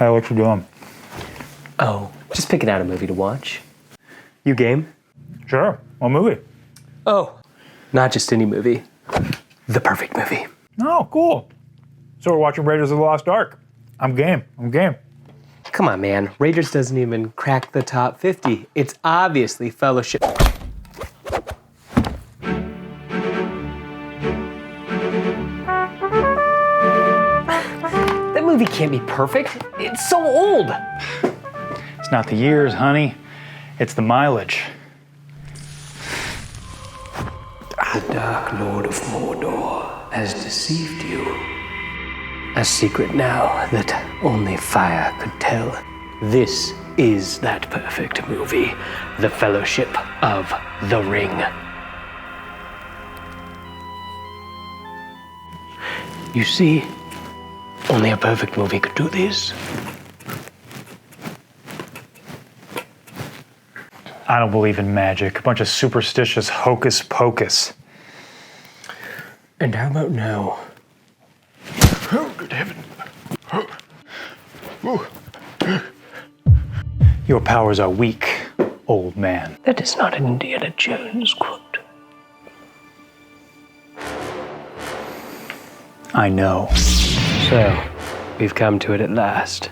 Hey, what you doing? Oh, just picking out a movie to watch. You game? Sure. What movie? Oh, not just any movie. The perfect movie. Oh, cool. So we're watching Raiders of the Lost Ark. I'm game. Come on, man. Raiders doesn't even crack the top 50. It's obviously Fellowship. That movie can't be perfect. It's so old. It's not the years, honey. It's the mileage. The Dark Lord of Mordor has deceived you. A secret now that only fire could tell. This is that perfect movie, The Fellowship of the Ring. You see, only a perfect movie could do this. I don't believe in magic. A bunch of superstitious hocus pocus. And how about now? Oh, good heaven. Your powers are weak, old man. That is not an Indiana Jones quote. I know. So, we've come to it at last.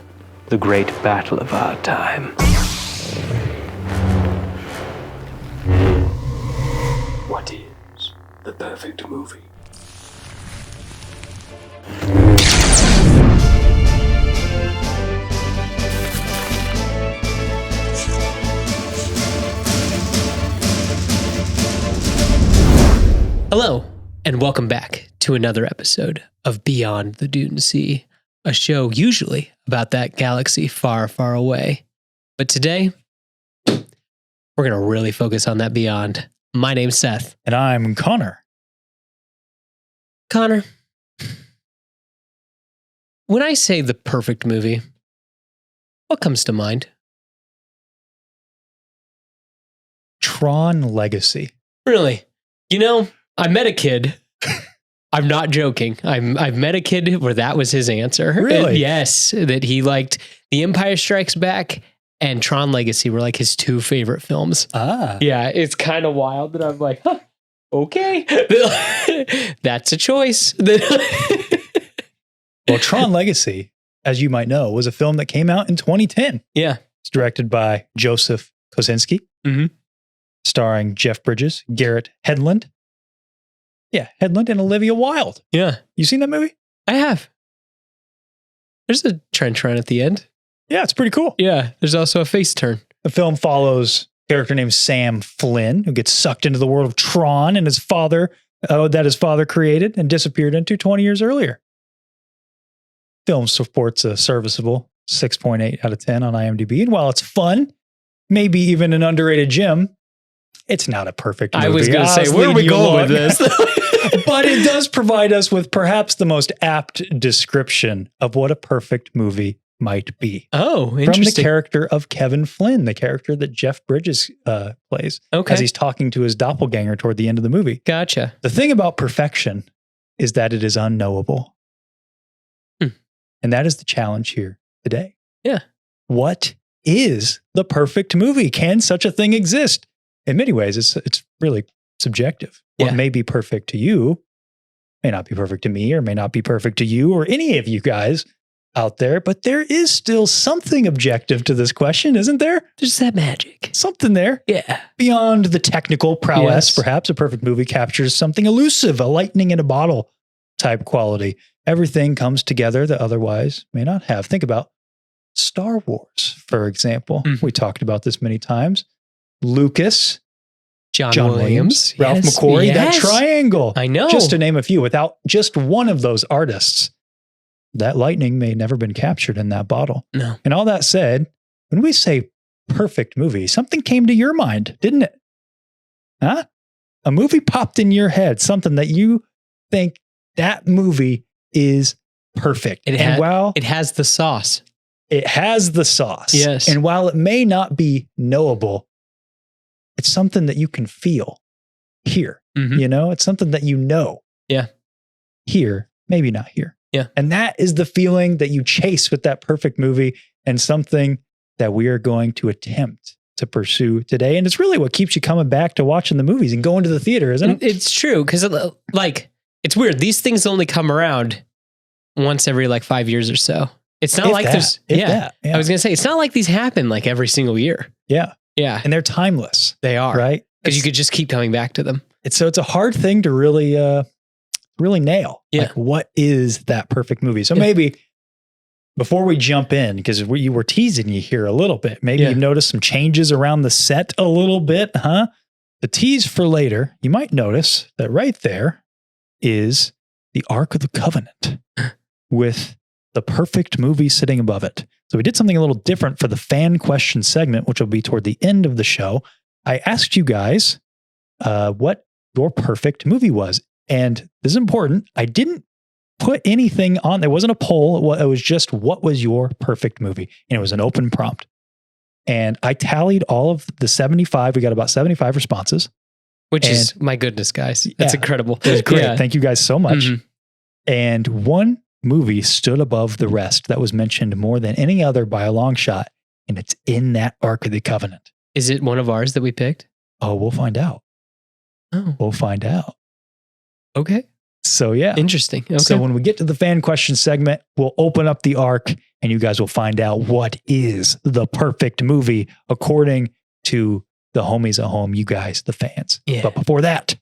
The great battle of our time. What is the perfect movie? Hello, and welcome back to another episode of Beyond the Dune Sea, a show usually about that galaxy far, far away. But today, we're going to really focus on that beyond. My name's Seth. And I'm Konnor. Konnor, when I say the perfect movie, what comes to mind? Tron Legacy. Really? You know, I met a kid. I'm not joking. I've met a kid where that was his answer. Really? Yes, that he liked The Empire Strikes Back and Tron Legacy were like his two favorite films. Ah. Yeah, it's kind of wild that I'm like, huh, okay. That's a choice. Well, Tron Legacy, as you might know, was a film that came out in 2010. Yeah. It's directed by Joseph Kosinski, starring Jeff Bridges, Garrett Hedlund. Yeah, Hedlund and Olivia Wilde. Yeah. You seen that movie? I have. There's a trench run at the end. Yeah, it's pretty cool. Yeah, there's also a face turn. The film follows a character named Sam Flynn, who gets sucked into the world of Tron and his father created and disappeared into 20 years earlier. Film supports a serviceable 6.8 out of 10 on IMDb. And while it's fun, maybe even an underrated gem, it's not a perfect movie. I was going to say, where are we going with this? But it does provide us with perhaps the most apt description of what a perfect movie might be. Oh, interesting. From the character of Kevin Flynn, the character that Jeff Bridges plays, as he's talking to his doppelganger toward the end of the movie. Gotcha. The thing about perfection is that it is unknowable. And that is the challenge here today. Yeah. What is the perfect movie? Can such a thing exist? In many ways, it's really subjective. What may be perfect to you may not be perfect to me, or may not be perfect to you or any of you guys out there, but there is still something objective to this question, isn't there? There's that magic. Something there. Yeah. Beyond the technical prowess, perhaps a perfect movie captures something elusive, a lightning in a bottle type quality. Everything comes together that otherwise may not have. Think about Star Wars, for example. We talked about this many times. Lucas, John Williams, Ralph McQuarrie, that triangle. I know. Just to name a few, without just one of those artists, that lightning may never been captured in that bottle. No. And all that said, when we say perfect movie, something came to your mind, didn't it? Huh? A movie popped in your head, something that you think that movie is perfect. It has the sauce. It has the sauce. Yes. And while it may not be knowable, it's something that you can feel here. You know, it's something that you know. Yeah. Here, maybe not here. Yeah. And that is the feeling that you chase with that perfect movie, and something that we are going to attempt to pursue today. And it's really what keeps you coming back to watching the movies and going to the theater, isn't it? It's true. Because like, it's weird. These things only come around once every like 5 years or so. It's not like there's, yeah. I was going to say, it's not like these happen like every single year. Yeah. Yeah. And they're timeless. They are. Right? Because you could just keep coming back to them. It's a hard thing to really nail. Yeah. Like, what is that perfect movie? So maybe before we jump in, because you were teasing you here a little bit, maybe you've noticed some changes around the set a little bit, huh? The tease for later, you might notice that right there is the Ark of the Covenant with the perfect movie sitting above it. So we did something a little different for the fan question segment, which will be toward the end of the show. I asked you guys what your perfect movie was. And this is important. I didn't put anything on. There wasn't a poll. It was just, what was your perfect movie? And it was an open prompt. And I tallied all of the 75. We got about 75 responses. Which is, my goodness, guys. That's incredible. It was great. Yeah. Thank you guys so much. And one movie stood above the rest that was mentioned more than any other by a long shot. And it's in that Ark of the Covenant. Is it one of ours that we picked? Oh, we'll find out. Oh. We'll find out. Okay. So yeah. Interesting. Okay. So when we get to the fan question segment, we'll open up the Ark and you guys will find out what is the perfect movie according to the homies at home, you guys, the fans. Yeah. But before that,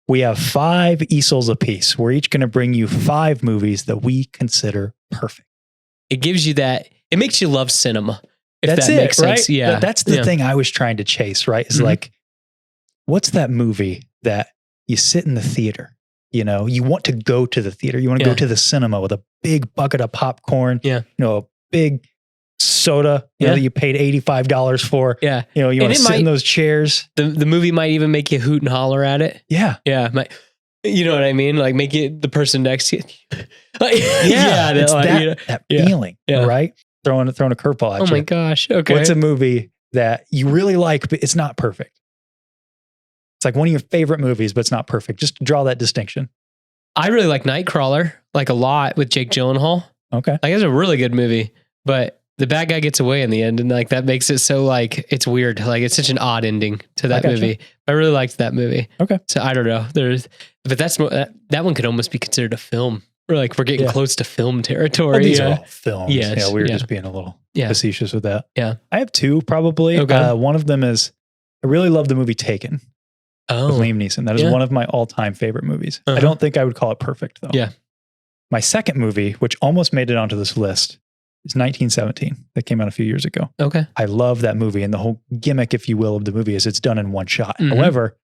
we have 5 easels apiece. We're each going to bring you 5 movies that we consider perfect. It gives you that, it makes you love cinema. If That's that it, makes sense. right? Yeah. That's the thing I was trying to chase, right? Is like, what's that movie that you sit in the theater? You know, you want to go to the theater. You want to go to the cinema with a big bucket of popcorn. Yeah. You know, a big soda, you know, that you paid $85 for. Yeah. You know, you want to sit in those chairs. The movie might even make you hoot and holler at it. Yeah. Yeah. You know what I mean? Like make it the person next to you. It's that feeling, right? Throwing a curveball at you. Oh my gosh. Okay. What's a movie that you really like, but it's not perfect? It's like one of your favorite movies, but it's not perfect. Just draw that distinction. I really like Nightcrawler, like a lot, with Jake Gyllenhaal. Okay. Like it's a really good movie, but the bad guy gets away in the end, and like that makes it so like it's weird. Like it's such an odd ending to that movie. I really liked that movie. Okay. So I don't know. But that one could almost be considered a film. We're getting close to film territory. Well, these are all films. Yes. Yeah, we were just being a little facetious with that. Yeah. I have 2 probably. Okay. One of them is, I really love the movie Taken. Oh. With Liam Neeson. That is one of my all-time favorite movies. I don't think I would call it perfect though. Yeah. My second movie, which almost made it onto this list, is 1917. That came out a few years ago. Okay. I love that movie, and the whole gimmick, if you will, of the movie is it's done in one shot. However,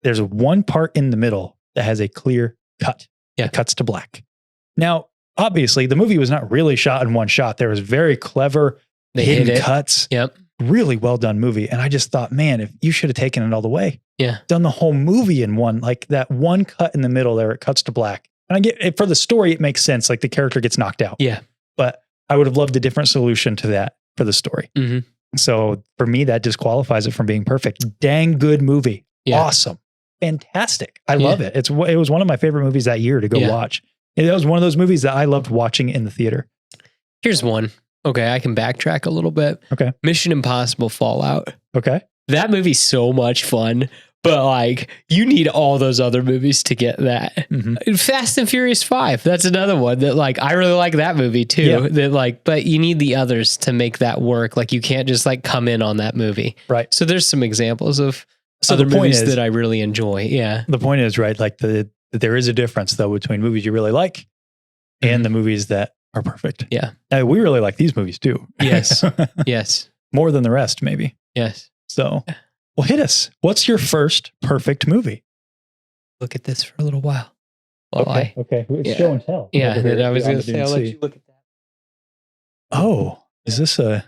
there's one part in the middle that has a clear cut. Yeah. It cuts to black. Now, obviously, the movie was not really shot in one shot. There was very clever hidden cuts. Yep. Really well done movie. And I just thought, man, if you should have taken it all the way. Yeah. Done the whole movie in one, like that one cut in the middle there, it cuts to black. And I get it for the story, it makes sense. Like the character gets knocked out. Yeah. But I would have loved a different solution to that for the story. So for me, that disqualifies it from being perfect. Dang good movie. Yeah. Awesome. Fantastic. I love it. It was one of my favorite movies that year to go watch. It was one of those movies that I loved watching in the theater. Here's one. Okay, I can backtrack a little bit. Okay. Mission Impossible Fallout. Okay. That movie's so much fun, but like you need all those other movies to get that. Fast and Furious 5. That's another one that like I really like that movie too. Yeah. That like, but you need the others to make that work. Like you can't just like come in on that movie. Right. So there's some examples of other movies that I really enjoy. Yeah. The point is, right, like there is a difference though between movies you really like and the movies that are perfect. Yeah. We really like these movies too. Yes. Yes. More than the rest, maybe. Yes. So, well, hit us. What's your first perfect movie? Look at this for a little while. Okay. It's show and tell. Yeah. And I was going to say, I'll let you look at that. Oh, is this a...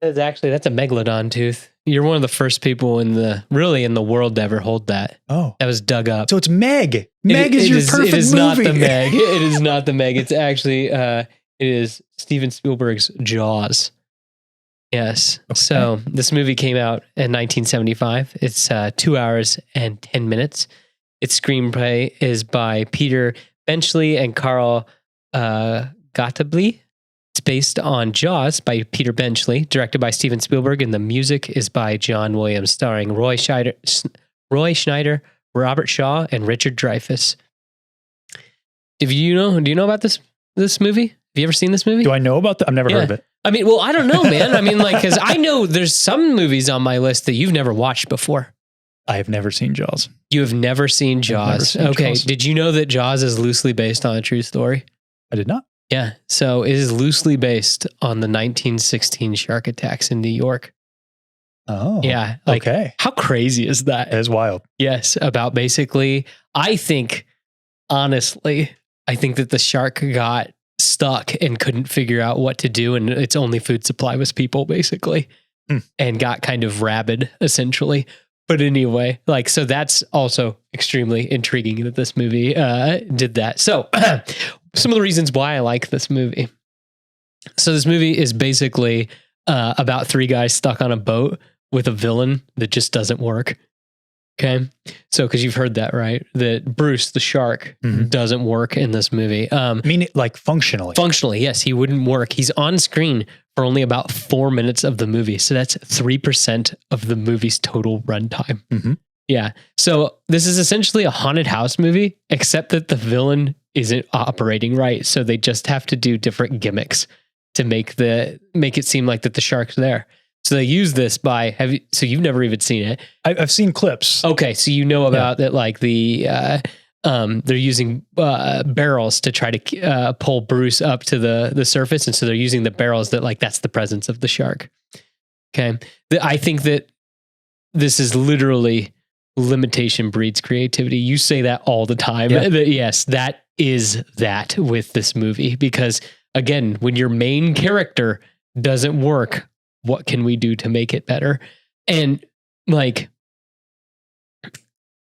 That's a megalodon tooth. You're one of the first people in the world to ever hold that. Oh. That was dug up. So it's Meg. Meg is your perfect movie. It is not the Meg. It is not the Meg. It's actually, it is Steven Spielberg's Jaws. Yes. Okay. So this movie came out in 1975. It's 2 hours and 10 minutes. Its screenplay is by Peter Benchley and Carl Gottlieb. It's based on Jaws by Peter Benchley, directed by Steven Spielberg, and the music is by John Williams, starring Roy Schneider, Robert Shaw, and Richard Dreyfuss. Do you know about this movie? Have you ever seen this movie? Do I know about that? I've never heard of it. I mean, well, I don't know, man. I mean, like, because I know there's some movies on my list that you've never watched before. I have never seen Jaws. You have never seen Jaws. Okay. Jaws. Did you know that Jaws is loosely based on a true story? I did not. Yeah. So it is loosely based on the 1916 shark attacks in New York. Oh. Yeah. Like, okay. how crazy is that? That is wild. Yes. About basically, honestly, I think that the shark got stuck and couldn't figure out what to do. And its only food supply was people, basically, and got kind of rabid, essentially. But anyway, like, so that's also extremely intriguing that this movie did that. So some of the reasons why I like this movie. So this movie is basically about three guys stuck on a boat with a villain that just doesn't work. Okay. So, because you've heard that, right? That Bruce, the shark, doesn't work in this movie. I mean, like functionally. Functionally, yes, he wouldn't work. He's on screen for only about 4 minutes of the movie. So that's 3% of the movie's total runtime. Mm-hmm. Yeah. So this is essentially a haunted house movie, except that the villain isn't operating right. So they just have to do different gimmicks to make it seem like that the shark's there. So they use this so you've never even seen it. I've seen clips. Okay. So you know about that, like they're using barrels to try to pull Bruce up to the surface. And so they're using the barrels that's the presence of the shark. Okay. I think that this is literally limitation breeds creativity. You say that all the time. Yeah. Yes, that is that with this movie. Because again, when your main character doesn't work, what can we do to make it better? And like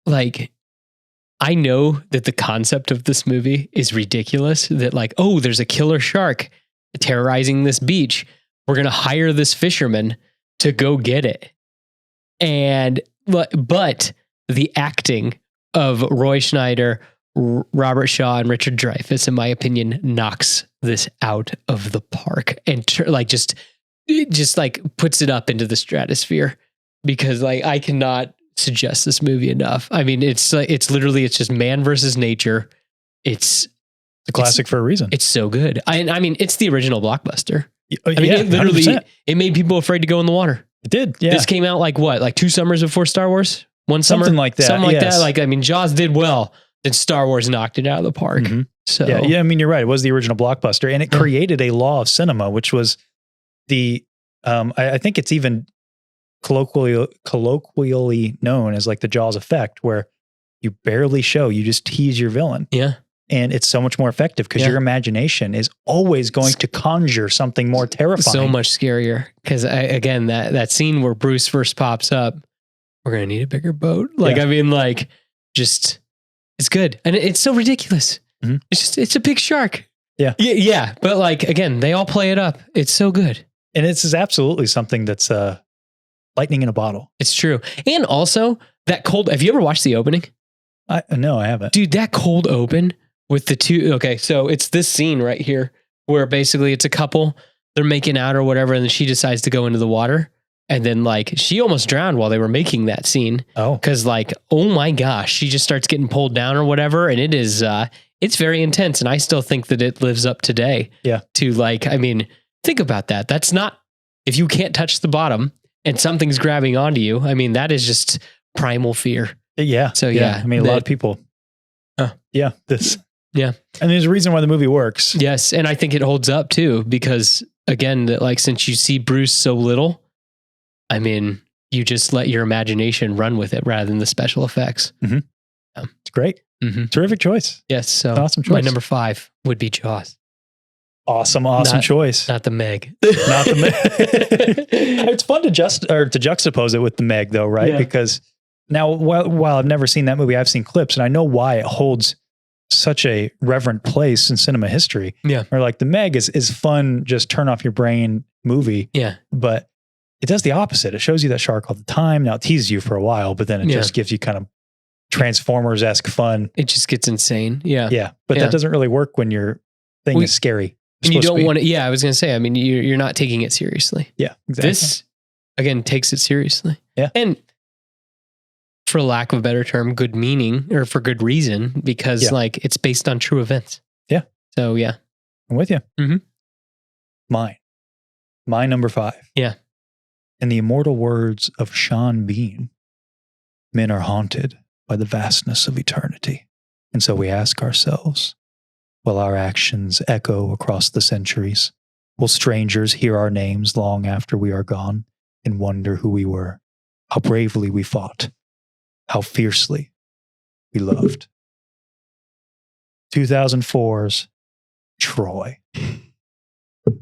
I know that the concept of this movie is ridiculous, that like, oh, there's a killer shark terrorizing this beach. We're going to hire this fisherman to go get it. But the acting of Roy Schneider, Robert Shaw, and Richard Dreyfuss, in my opinion, knocks this out of the park and just puts it up into the stratosphere, because like I cannot suggest this movie enough. I mean, it's just man versus nature. It's a classic for a reason. It's so good. I mean, it's the original blockbuster. I mean, it literally 100%. It made people afraid to go in the water. It did. Yeah. This came out like 2 summers before Star Wars? One summer? Something like that. Yes. Like, I mean, Jaws did well, then Star Wars knocked it out of the park. Mm-hmm. So yeah, I mean, you're right. It was the original blockbuster, and it created a law of cinema, which was I think it's even colloquially known as like the Jaws effect, where you barely show, you just tease your villain. Yeah. And it's so much more effective because your imagination is always going to conjure something more terrifying. So much scarier. Because again, that scene where Bruce first pops up, we're going to need a bigger boat. Like, I mean, like, just, it's good. And it's so ridiculous. Mm-hmm. It's a big shark. Yeah. Yeah. But like, again, they all play it up. It's so good. And it's absolutely something that's lightning in a bottle. It's true. And also that have you ever watched the opening? No, I haven't. Dude, that cold open with the two. Okay. So it's this scene right here where basically it's a couple, they're making out or whatever. And then she decides to go into the water. And then like, she almost drowned while they were making that scene. Oh, cause like, oh my gosh, she just starts getting pulled down or whatever. And it is, it's very intense. And I still think that it lives up today. Yeah. To like, I mean, think about that. That's not, if you can't touch the bottom and something's grabbing onto you, I mean, that is just primal fear. Yeah. So yeah. I mean, a lot of people. Yeah. Yeah. And there's a reason why the movie works. Yes. And I think it holds up too, because again, that like, since you see Bruce so little, I mean, you just let your imagination run with it rather than the special effects. Mm-hmm. It's great. Mm-hmm. Terrific choice. Yes. So awesome choice. My number 5 would be Jaws. Awesome choice. Not the Meg. Not the Meg. It's fun to juxtapose it with the Meg, though, right? Yeah. Because now, while I've never seen that movie, I've seen clips, and I know why it holds such a reverent place in cinema history. Yeah. Or like the Meg is fun, just turn off your brain movie. Yeah. But it does the opposite. It shows you that shark all the time. Now it teases you for a while, but then it just gives you kind of Transformers-esque fun. It just gets insane. Yeah. Yeah. But that doesn't really work when your thing is scary. And you don't want to, I was going to say, I mean, you're not taking it seriously. Yeah, exactly. This, again, takes it seriously. Yeah. And for lack of a better term, good meaning, or for good reason, because like it's based on true events. Yeah. So yeah. I'm with you. Mm-hmm. My number 5. Yeah. In the immortal words of Sean Bean, men are haunted by the vastness of eternity. And so we ask ourselves, will our actions echo across the centuries? Will strangers hear our names long after we are gone and wonder who we were, how bravely we fought, how fiercely we loved? 2004's Troy.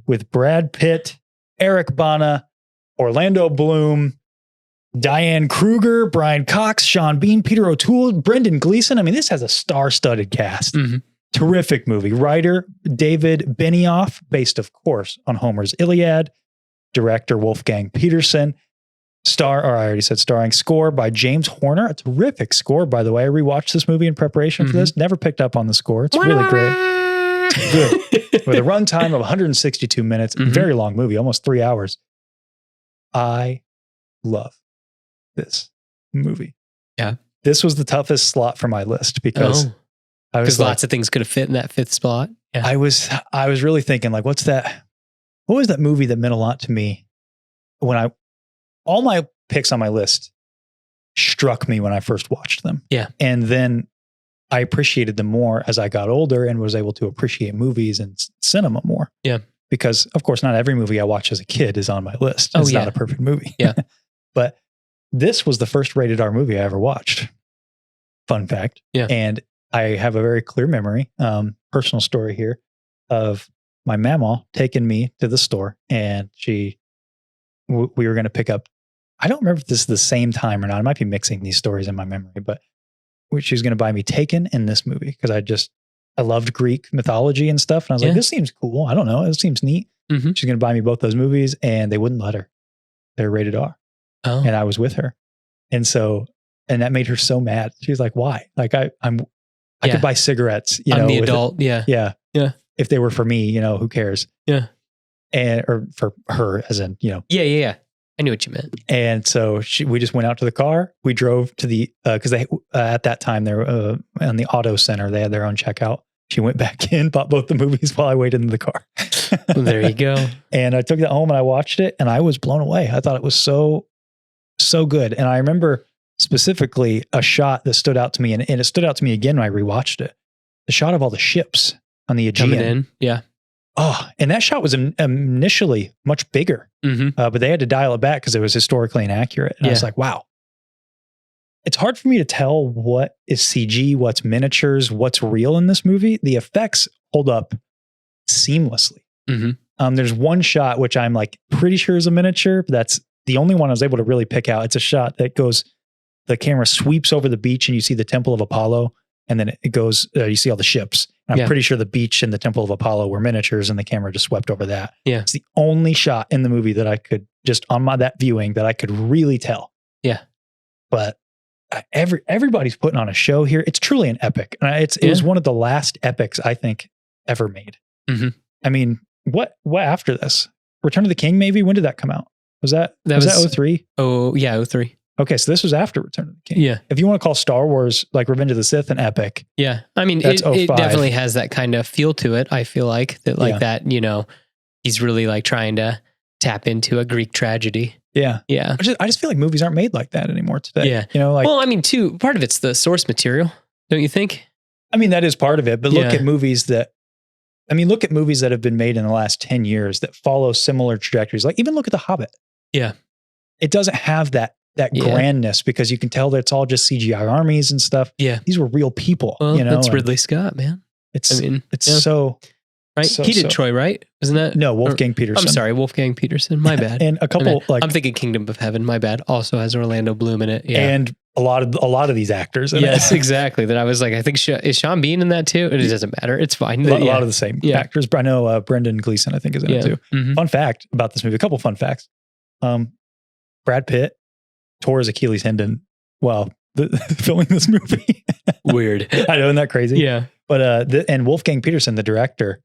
With Brad Pitt, Eric Bana, Orlando Bloom, Diane Kruger, Brian Cox, Sean Bean, Peter O'Toole, Brendan Gleeson. I mean, this has a star-studded cast. Mm-hmm. Terrific movie. Writer David Benioff, based, of course, on Homer's Iliad. Director Wolfgang Peterson. Starring score by James Horner. A terrific score, by the way. I rewatched this movie in preparation for this. Never picked up on the score. It's really great. Good. With a runtime of 162 minutes. Very long movie, almost 3 hours. I love this movie. Yeah. This was the toughest slot for my list because lots of things could have fit in that 5th spot. Yeah. I was really thinking, like, what was that movie that meant a lot to me when all my picks on my list struck me when I first watched them. Yeah. And then I appreciated them more as I got older and was able to appreciate movies and cinema more. Yeah. Because, of course, not every movie I watched as a kid is on my list. It's not a perfect movie. Yeah. But this was the first rated R movie I ever watched. Fun fact. Yeah. And I have a very clear memory, personal story here, of my mama taking me to the store, and we were going to pick up, I don't remember if this is the same time or not. I might be mixing these stories in my memory, but she was going to buy me Taken in this movie because I loved Greek mythology and stuff. And I was like, this seems cool. I don't know. It seems neat. Mm-hmm. She's going to buy me both those movies, and they wouldn't let her. They're rated R. Oh. And I was with her. And that made her so mad. She's like, why? Like I could buy cigarettes, I'm the adult. Yeah. If they were for me, who cares? Yeah. Or for her as in, Yeah. I knew what you meant. And so we just went out to the car. We drove to the, cause they, at that time they were on the auto center. They had their own checkout. She went back in, bought both the movies while I waited in the car. Well, there you go. And I took that home and I watched it, and I was blown away. I thought it was so good. And I remember specifically a shot that stood out to me, and it stood out to me again when I rewatched it. The shot of all the ships on the Aegean. Coming in. Yeah. Oh, and that shot was initially much bigger, but they had to dial it back because it was historically inaccurate. And I was like, wow. It's hard for me to tell what is CG, what's miniatures, what's real in this movie. The effects hold up seamlessly. There's one shot, which I'm like pretty sure is a miniature, but that's the only one I was able to really pick out. It's a shot that the camera sweeps over the beach and you see the Temple of Apollo, and then it goes, you see all the ships. And I'm pretty sure the beach and the Temple of Apollo were miniatures, and the camera just swept over that. Yeah. It's the only shot in the movie that I could just that viewing that I could really tell. Yeah. But everybody's putting on a show here. It's truly an epic. It was one of the last epics I think ever made. I mean, what after this? Return of the King, maybe? When did that come out? Was that 03? Oh, yeah, 03. Okay, so this was after Return of the King. Yeah. If you want to call Star Wars like Revenge of the Sith an epic. Yeah. I mean, it definitely has that kind of feel to it. I feel like that, he's really like trying to tap into a Greek tragedy. Yeah. Yeah. I just feel like movies aren't made like that anymore today. Yeah. Well, I mean, too, part of it's the source material, don't you think? I mean, that is part of it, but look at movies that have been made in the last 10 years that follow similar trajectories. Like even look at The Hobbit. Yeah. It doesn't have that grandness because you can tell that it's all just CGI armies and stuff. Yeah. These were real people. Well, that's Ridley Scott, man. So right. He did Troy, right? Isn't that? No, Wolfgang Peterson. I'm sorry, Wolfgang Peterson. My bad. And a couple I'm thinking Kingdom of Heaven. My bad. Also has Orlando Bloom in it. Yeah. And a lot of these actors. Yes, exactly. That I was like, I think is Sean Bean in that too? It doesn't matter. It's fine. A lot of the same actors. But I know Brendan Gleeson, I think, is in it too. Fun fact about this movie. A couple fun facts. Brad Pitt tore his Achilles tendon while filming this movie. Weird. I know, isn't that crazy? Yeah. But and Wolfgang Petersen, the director,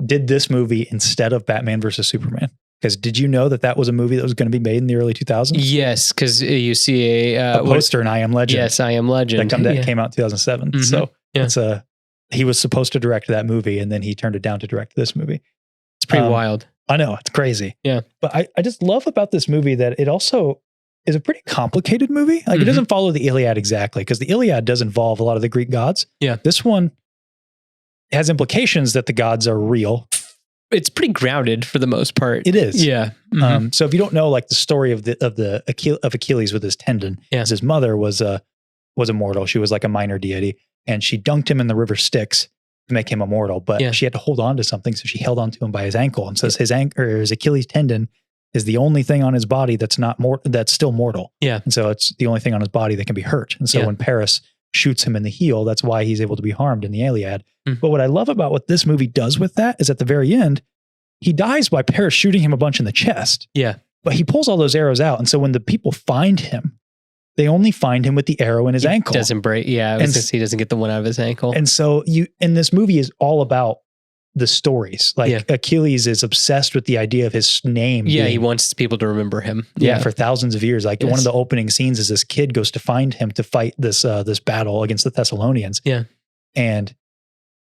did this movie instead of Batman versus Superman. Because did you know that was a movie that was going to be made in the early 2000s? Yes, because you see a poster in I Am Legend. Yes, I Am Legend. That came out in 2007. Mhm. So Yeah. it's he was supposed to direct that movie, and then he turned it down to direct this movie. It's pretty wild. I know, it's crazy. Yeah. But I just love about this movie that it also is a pretty complicated movie. Like, it Mhm. doesn't follow the Iliad exactly, because the Iliad does involve a lot of the Greek gods. Yeah. This one has implications that the gods are real. It's pretty grounded for the most part. It is. Yeah. Mhm. So if you don't know, like, the story of Achilles with his tendon, Yeah. his mother was immortal. She was like a minor deity, and she dunked him in the river Styx to make him immortal. But Yeah. she had to hold on to something, so she held on to him by his ankle, and says his Achilles tendon is the only thing on his body that's that's still mortal. Yeah. And so it's the only thing on his body that can be hurt. And so Yeah. when Paris shoots him in the heel, that's why he's able to be harmed in the Iliad. Mhm. But what I love about what this movie does with that is at the very end, he dies by Paris shooting him a bunch in the chest. Yeah. But he pulls all those arrows out. And so when the people find him, they only find him with the arrow in his ankle. Doesn't break. Yeah. He doesn't get the one out of his ankle. And so this movie is all about the stories. Like, Yeah. Achilles is obsessed with the idea of his name. Yeah. being- He wants people to remember him. yeah, for thousands of years. Like, Yes. one of the opening scenes is this kid goes to find him to fight this battle against the Thessalonians. Yeah. And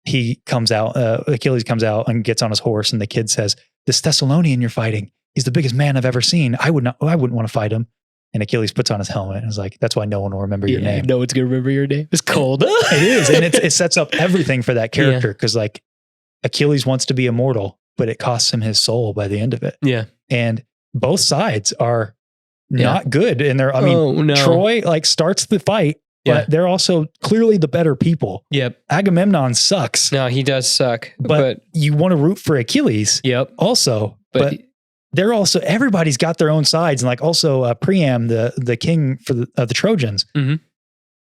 he comes out, Achilles comes out and gets on his horse, and the kid says, "This Thessalonian you're fighting, he's the biggest man I've ever seen. I wouldn't want to fight him." And Achilles puts on his helmet and is like, "That's why no one will remember your name." No one's going to remember your name. It's cold. It is. And it sets up everything for that character. Cause like, Achilles wants to be immortal, but it costs him his soul by the end of it. Yeah. And both sides are not good. And Troy like starts the fight, but they're also clearly the better people. Yep. Agamemnon sucks. No, he does suck. But you want to root for Achilles. Yep. Also, but they're also, everybody's got their own sides. And like, also Priam, the king for the Trojans, Mhm.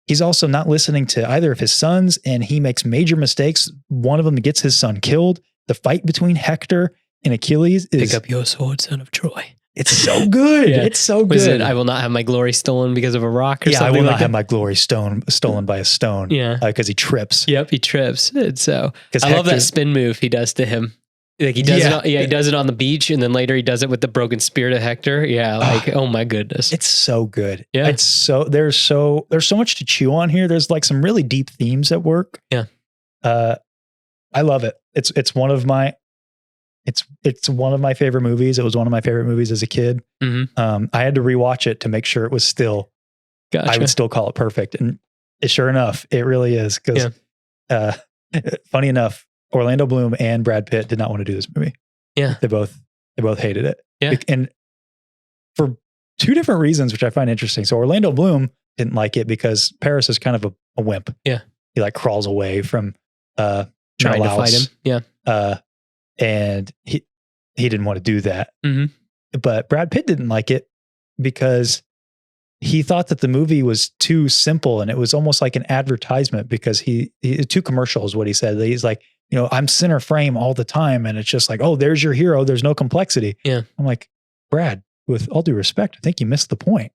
he's also not listening to either of his sons, and he makes major mistakes. One of them gets his son killed. The fight between Hector and Achilles is, pick up your sword, son of Troy. it's so good. Yeah. It's so Was good. it, I will not have my glory stolen because of a rock or I something will like not have that? my glory stolen by a stone. Yeah. Because he trips. Yep, he trips. And so 'Cause I love that Hector's- spin move he does to him. Like he does he does it on the beach, and then later he does it with the broken spear to Hector. Yeah, like oh my goodness. It's so good. Yeah. It's there's so much to chew on here. There's like some really deep themes at work. Yeah. I love it. It's one of my favorite movies. It was one of my favorite movies as a kid. Mhm. I had to rewatch it to make sure it was still, Gotcha. I would still call it perfect. And sure enough, it really is. Because funny enough, Orlando Bloom and Brad Pitt did not want to do this movie. Yeah. They both hated it. Yeah. And for two different reasons, which I find interesting. So Orlando Bloom didn't like it because Paris is kind of a wimp. Yeah. He like crawls away from Trying to fight him. Yeah. And he didn't want to do that. Mhm. But Brad Pitt didn't like it because he thought that the movie was too simple, and it was almost like an advertisement, because he too commercial is what he said. He's like, I'm center frame all the time, and it's just like, oh, there's your hero. There's no complexity. Yeah. I'm like, Brad, with all due respect, I think you missed the point.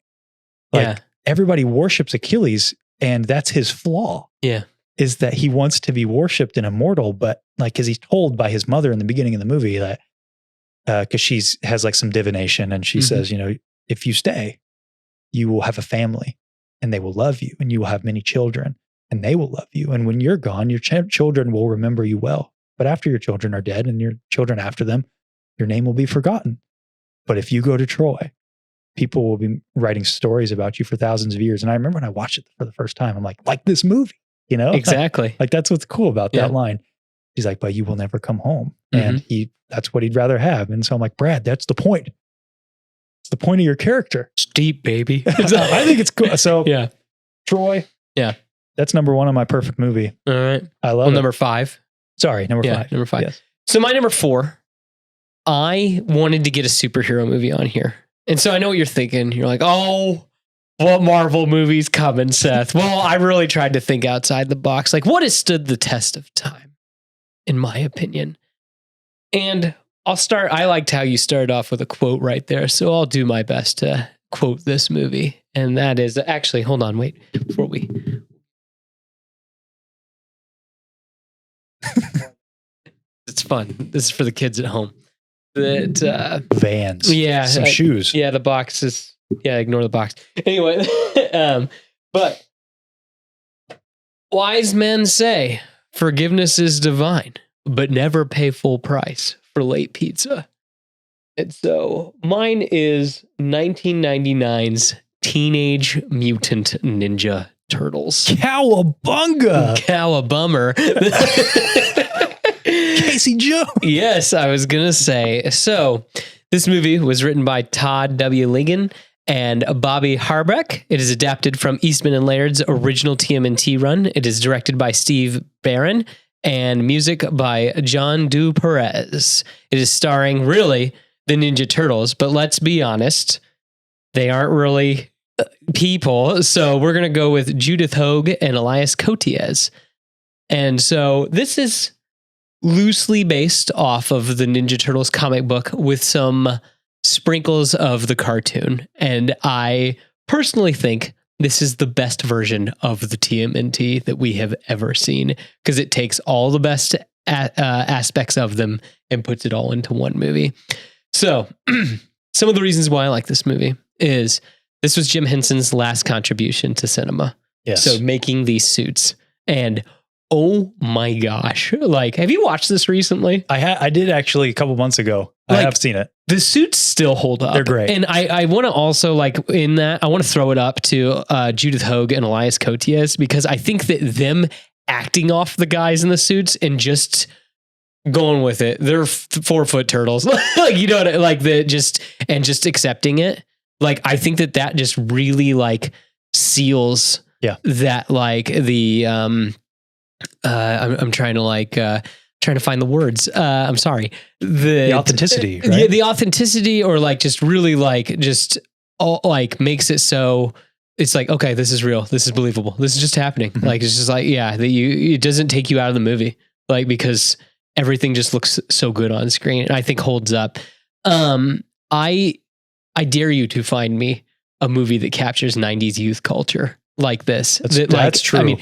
Like, Yeah. everybody worships Achilles, and that's his flaw. Yeah. Is that he wants to be worshipped and immortal, but like, because he's told by his mother in the beginning of the movie that, because she has like some divination, and she Mhm. says, if you stay, you will have a family, and they will love you, and you will have many children, and they will love you. And when you're gone, your children will remember you well. But after your children are dead, and your children after them, your name will be forgotten. But if you go to Troy, people will be writing stories about you for thousands of years. And I remember when I watched it for the first time, I'm like this movie, Exactly. Like that's what's cool about Yeah. that line. He's like, but you will never come home. And that's what he'd rather have. And so I'm like, Brad, that's the point. It's the point of your character. It's deep, baby. I think it's cool. So Yeah. Troy. Yeah. That's number one on my perfect movie. All right. I love Well, it. number 5. Sorry, number 5. Number 5. Yes. So my number 4, I wanted to get a superhero movie on here. And so I know what you're thinking. You're like, oh, what Marvel movie's coming, Seth? Well, I really tried to think outside the box. Like, what has stood the test of time, in my opinion? And I liked how you started off with a quote right there. So I'll do my best to quote this movie. And that is actually, hold on, wait, before we. It's fun. This is for the kids at home. That Vans. Yeah. Some shoes. Yeah, the box is, ignore the box. Anyway, but wise men say forgiveness is divine, but never pay full price for late pizza. And so mine is 1999's Teenage Mutant Ninja Turtles. Cowabunga! Cowabummer. Casey Jones. Yes, I was going to say. So this movie was written by Todd W. Ligon and Bobby Harbeck. It is adapted from Eastman and Laird's original TMNT run. It is directed by Steve Barron and music by John Du Perez. It is starring really the Ninja Turtles, but let's be honest, they aren't really people. So we're going to go with Judith Hoag and Elias Koteas. And so this is loosely based off of the Ninja Turtles comic book with some sprinkles of the cartoon. And I personally think this is the best version of the TMNT that we have ever seen, because it takes all the best aspects of them and puts it all into one movie. So some of the reasons why I like this movie is this was Jim Henson's last contribution to cinema. Yes. So making these suits, and oh my gosh, like, have you watched this recently? I did actually a couple months ago. I have seen it. The suits still hold up. They're great. And I want to also, like, in that, I want to throw it up to Judith Hoag and Elias Koteas, because I think that them acting off the guys in the suits and just going with it, they're 4-foot turtles. Like, you know what I, like, just accepting it. Like, I think that just really, like, seals that, like, the I'm trying to find the words. I'm sorry. The authenticity, right? Yeah, the authenticity, or like just really like just all, like, makes it so it's like, okay, this is real. This is believable. This is just happening. Mm-hmm. Like, it's just like, yeah, that it doesn't take you out of the movie, like, because everything just looks so good on screen, and I think holds up. I dare you to find me a movie that captures 90s youth culture like this. That's true. I mean,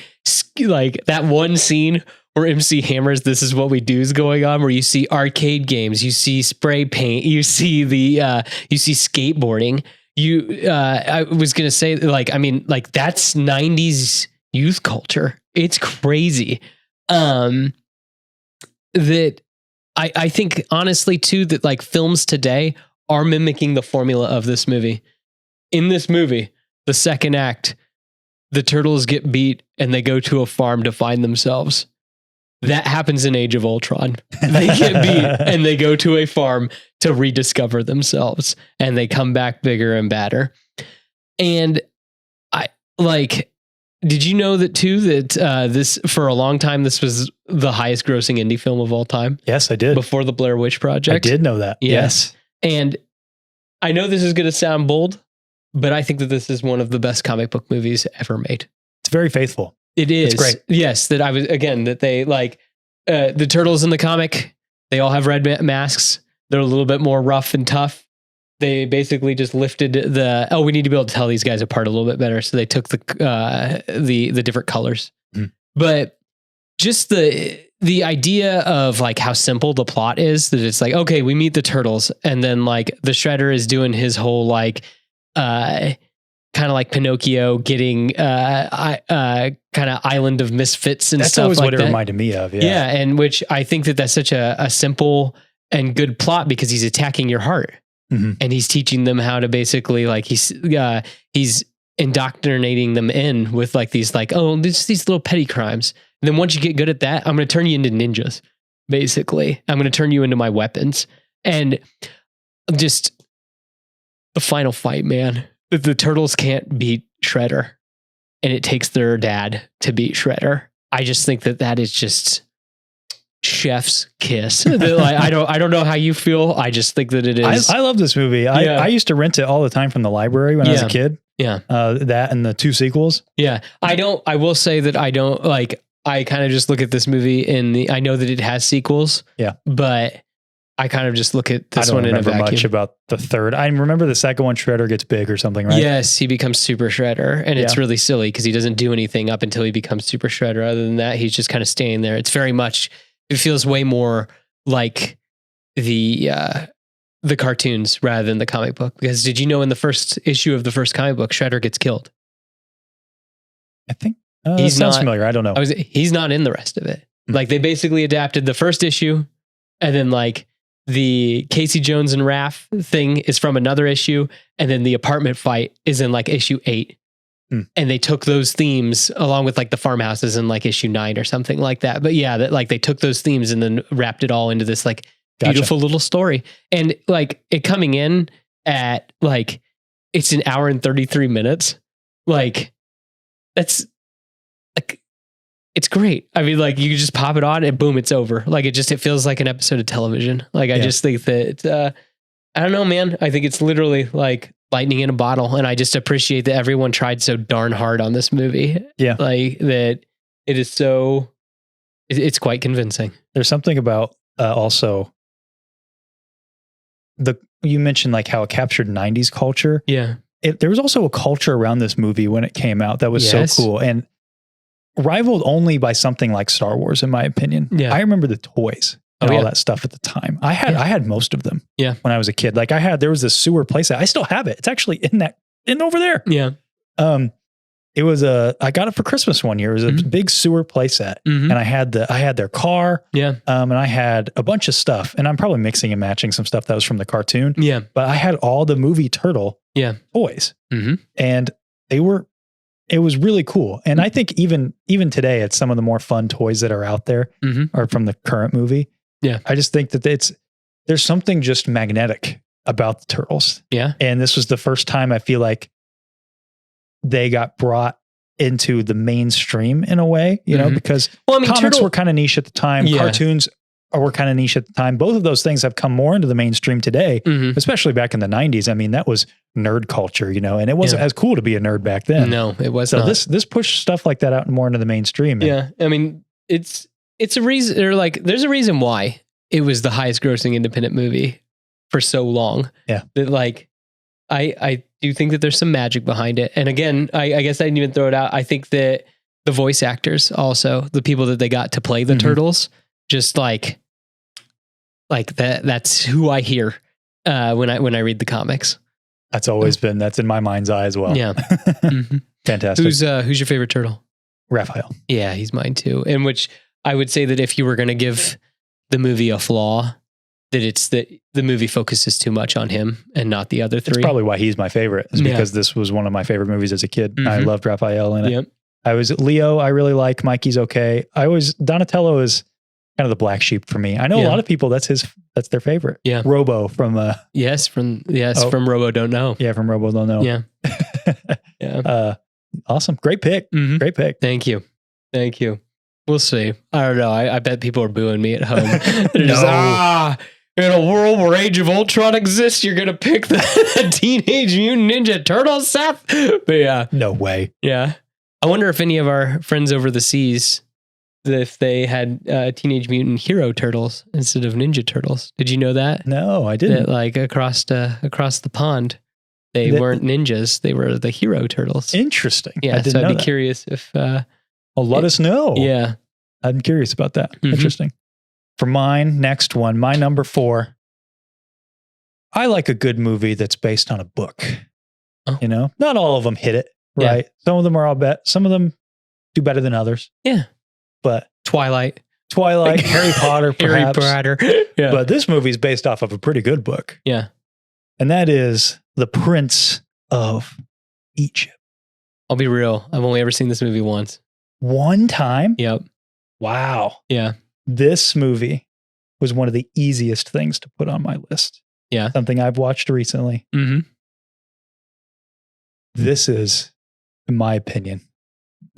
like that one scene where MC Hammer's "This Is What We Do" is going on, where you see arcade games, you see spray paint, you see you see skateboarding. I was gonna say, like, I mean, like, that's 90s youth culture. It's crazy. That I think honestly too, that like films today are mimicking the formula of this movie. In this movie, the second act, the turtles get beat and they go to a farm to find themselves. That happens in Age of Ultron. They get beat and they go to a farm to rediscover themselves, and they come back bigger and badder. And did you know that too, that this, for a long time, this was the highest grossing indie film of all time? Yes, I did. Before the Blair Witch Project. I did know that. Yes. And I know this is going to sound bold, but I think that this is one of the best comic book movies ever made. It's very faithful. It is. It's great. Yes. That they like the turtles in the comic, they all have red masks. They're a little bit more rough and tough. They basically just lifted we need to be able to tell these guys apart a little bit better. So they took the different colors, but just the idea of like how simple the plot is, that it's like, okay, we meet the turtles, and then like the Shredder is doing his whole like, kind of like Pinocchio getting kind of island of misfits and that's stuff always like what that. It reminded me of. Yeah. And which I think that's such a simple and good plot, because he's attacking your heart. Mm-hmm. And he's teaching them how to basically, like, he's indoctrinating them in with like these, like, oh, these little petty crimes. And then once you get good at that, I'm going to turn you into ninjas. Basically, I'm going to turn you into my weapons. And just the final fight, man. The turtles can't beat Shredder, and it takes their dad to beat Shredder. I just think that is just chef's kiss. Like, I don't know how you feel. I just think that it is. I love this movie. I used to rent it all the time from the library when I was a kid. Yeah. That and the 2 sequels. Yeah. I will say that I don't like, I kind of just look at this movie I know that it has sequels. Yeah. But I kind of just look at I this don't one in a remember vacuum. much about the third. I remember the second one, Shredder gets big or something, right? Yes, he becomes Super Shredder, and it's really silly because he doesn't do anything up until he becomes Super Shredder. Other than that, he's just kind of staying there. It's very much, it feels way more like the cartoons rather than the comic book. Because did you know in the first issue of the first comic book, Shredder gets killed? I think He's sounds not- familiar. I don't know. He's not in the rest of it. Like they basically adapted the first issue, and then like the Casey Jones and Raph thing is from another issue, and then the apartment fight is in like issue 8. And they took those themes along with like the farmhouses in like issue 9 or something like that. But yeah, that like they took those themes and then wrapped it all into this like beautiful little story. And like it coming in at like it's an hour and 33 minutes. Like that's like it's great. I mean, like you just pop it on and boom, it's over. Like it feels like an episode of television. Like I just think that I don't know, man. I think it's literally like lightning in a bottle, and I just appreciate that everyone tried so darn hard on this movie. Yeah, like that. It is so. It's quite convincing. There's something about also you mentioned like how it captured 90s culture. Yeah, there was also a culture around this movie when it came out that was so cool and rivaled only by something like Star Wars, in my opinion. Yeah, I remember the toys and all that stuff at the time. I had most of them. Yeah, when I was a kid, like there was this sewer playset. I still have it. It's actually in over there. Yeah. It was I got it for Christmas one year. It was a big sewer playset, and I had their car. Yeah. And I had a bunch of stuff, and I'm probably mixing and matching some stuff that was from the cartoon. Yeah. But I had all the movie Turtle toys, and it was really cool. And I think even today, it's some of the more fun toys that are out there are from the current movie. Yeah. I just think that there's something just magnetic about the Turtles. Yeah. And this was the first time I feel like they got brought into the mainstream in a way, you know, because comics were kind of niche at the time. Yeah. Cartoons were kind of niche at the time. Both of those things have come more into the mainstream today, especially back in the 90s. I mean, that was nerd culture, you know, and it wasn't as cool to be a nerd back then. No, it was so not. This pushed stuff like that out more into the mainstream. Yeah. I mean, it's a reason, or like, there's a reason why it was the highest grossing independent movie for so long. Yeah. That like, I do think that there's some magic behind it. And again, I guess I didn't even throw it out. I think that the voice actors also, the people that they got to play the Turtles, just like that's who I hear when I read the comics. That's always been, that's in my mind's eye as well. Yeah. Fantastic. Who's your favorite turtle? Raphael. Yeah, he's mine too. In which I would say that if you were going to give the movie a flaw, that it's that the movie focuses too much on him and not the other three. That's probably why he's my favorite, is because this was one of my favorite movies as a kid. I loved Raphael in it. Yep. I was Leo. I really like Mikey's okay. Donatello is kind of the black sheep for me. I know a lot of people, that's their favorite. Yeah. Robo from from Robo Don't Know. Yeah, from Robo Don't Know. Yeah. Yeah. Awesome. Great pick. Great pick. Thank you. We'll see. I don't know. I bet people are booing me at home. They're just, in a world where Age of Ultron exists, you're going to pick the Teenage Mutant Ninja Turtles, Seth? But yeah. No way. Yeah. I wonder if any of our friends over the seas, if they had Teenage Mutant Hero Turtles instead of Ninja Turtles. Did you know that? No, I didn't. That, like across the pond, they weren't ninjas. They were the Hero Turtles. Interesting. Yeah. So I'd be curious if... well, let us know. Yeah. I'm curious about that. Interesting. For mine, next one, my number 4. I like a good movie that's based on a book. Oh. You know, not all of them hit it, right? Yeah. Some of them are some of them do better than others. Yeah. But Twilight, Harry Potter, perhaps. Harry Potter. Yeah. But this movie is based off of a pretty good book. Yeah. And that is The Prince of Egypt. I'll be real. I've only ever seen this movie once. One time? Yep. Wow. Yeah. This movie was one of the easiest things to put on my list. Yeah. Something I've watched recently. This is, in my opinion,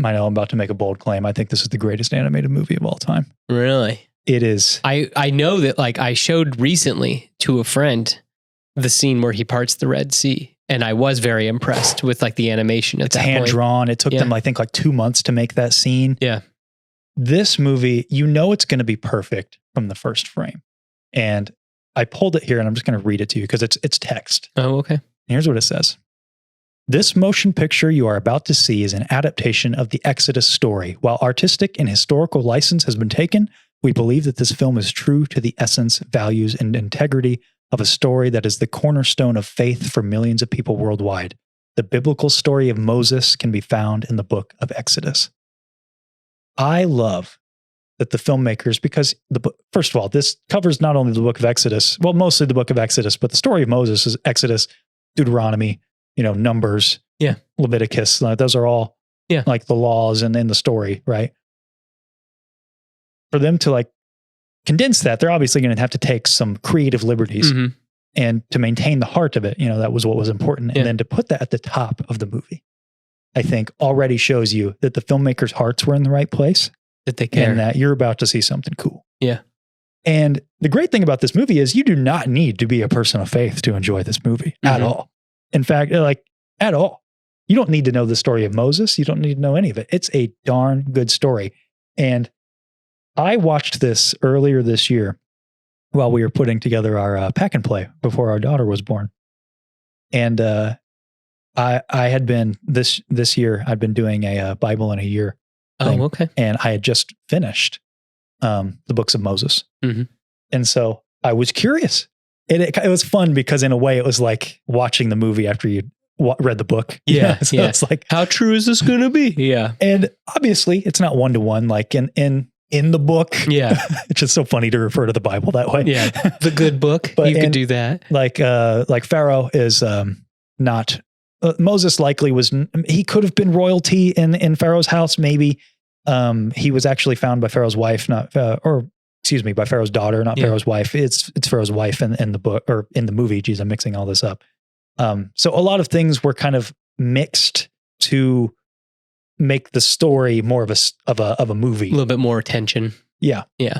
I know I'm about to make a bold claim. I think this is the greatest animated movie of all time. Really? It is. I know that, like, I showed recently to a friend the scene where he parts the Red Sea. And I was very impressed with like the animation. It's hand drawn. It took them, I think, like 2 months to make that scene. Yeah. This movie, you know, it's going to be perfect from the first frame. And I pulled it here and I'm just going to read it to you because it's text. Oh, okay. And here's what it says. This motion picture you are about to see is an adaptation of the Exodus story. While artistic and historical license has been taken, we believe that this film is true to the essence, values, and integrity of a story that is the cornerstone of faith for millions of people worldwide. The biblical story of Moses can be found in the book of Exodus. I love that the filmmakers, because first of all, this covers not only the book of Exodus, well, mostly the book of Exodus, but the story of Moses is Exodus, Deuteronomy, Numbers, Leviticus. Those are all like the laws and in the story, right? For them to like condense that, they're obviously going to have to take some creative liberties and to maintain the heart of it. That was what was important. And then to put that at the top of the movie, I think already shows you that the filmmakers' hearts were in the right place. That they care. And that you're about to see something cool. Yeah. And the great thing about this movie is you do not need to be a person of faith to enjoy this movie at all. In fact, at all. You don't need to know the story of Moses. You don't need to know any of it. It's a darn good story. And I watched this earlier this year while we were putting together our pack and play before our daughter was born. And I had been this year, I'd been doing a Bible in a year thing. Oh, okay. And I had just finished the books of Moses. And so I was curious. It was fun because in a way it was like watching the movie after you read the book. Yeah. So it's like, how true is this going to be? Yeah. And obviously it's not 1-to-1 like in the book. Yeah. It's just so funny to refer to the Bible that way. Yeah. The good book. But you could do that. Like Pharaoh is not, Moses likely was, he could have been royalty in Pharaoh's house. Maybe he was actually found by Pharaoh's wife, by Pharaoh's daughter, not Pharaoh's wife. It's Pharaoh's wife in the book or in the movie. Geez, I'm mixing all this up. So a lot of things were kind of mixed to make the story more of a movie. A little bit more attention. Yeah. Yeah.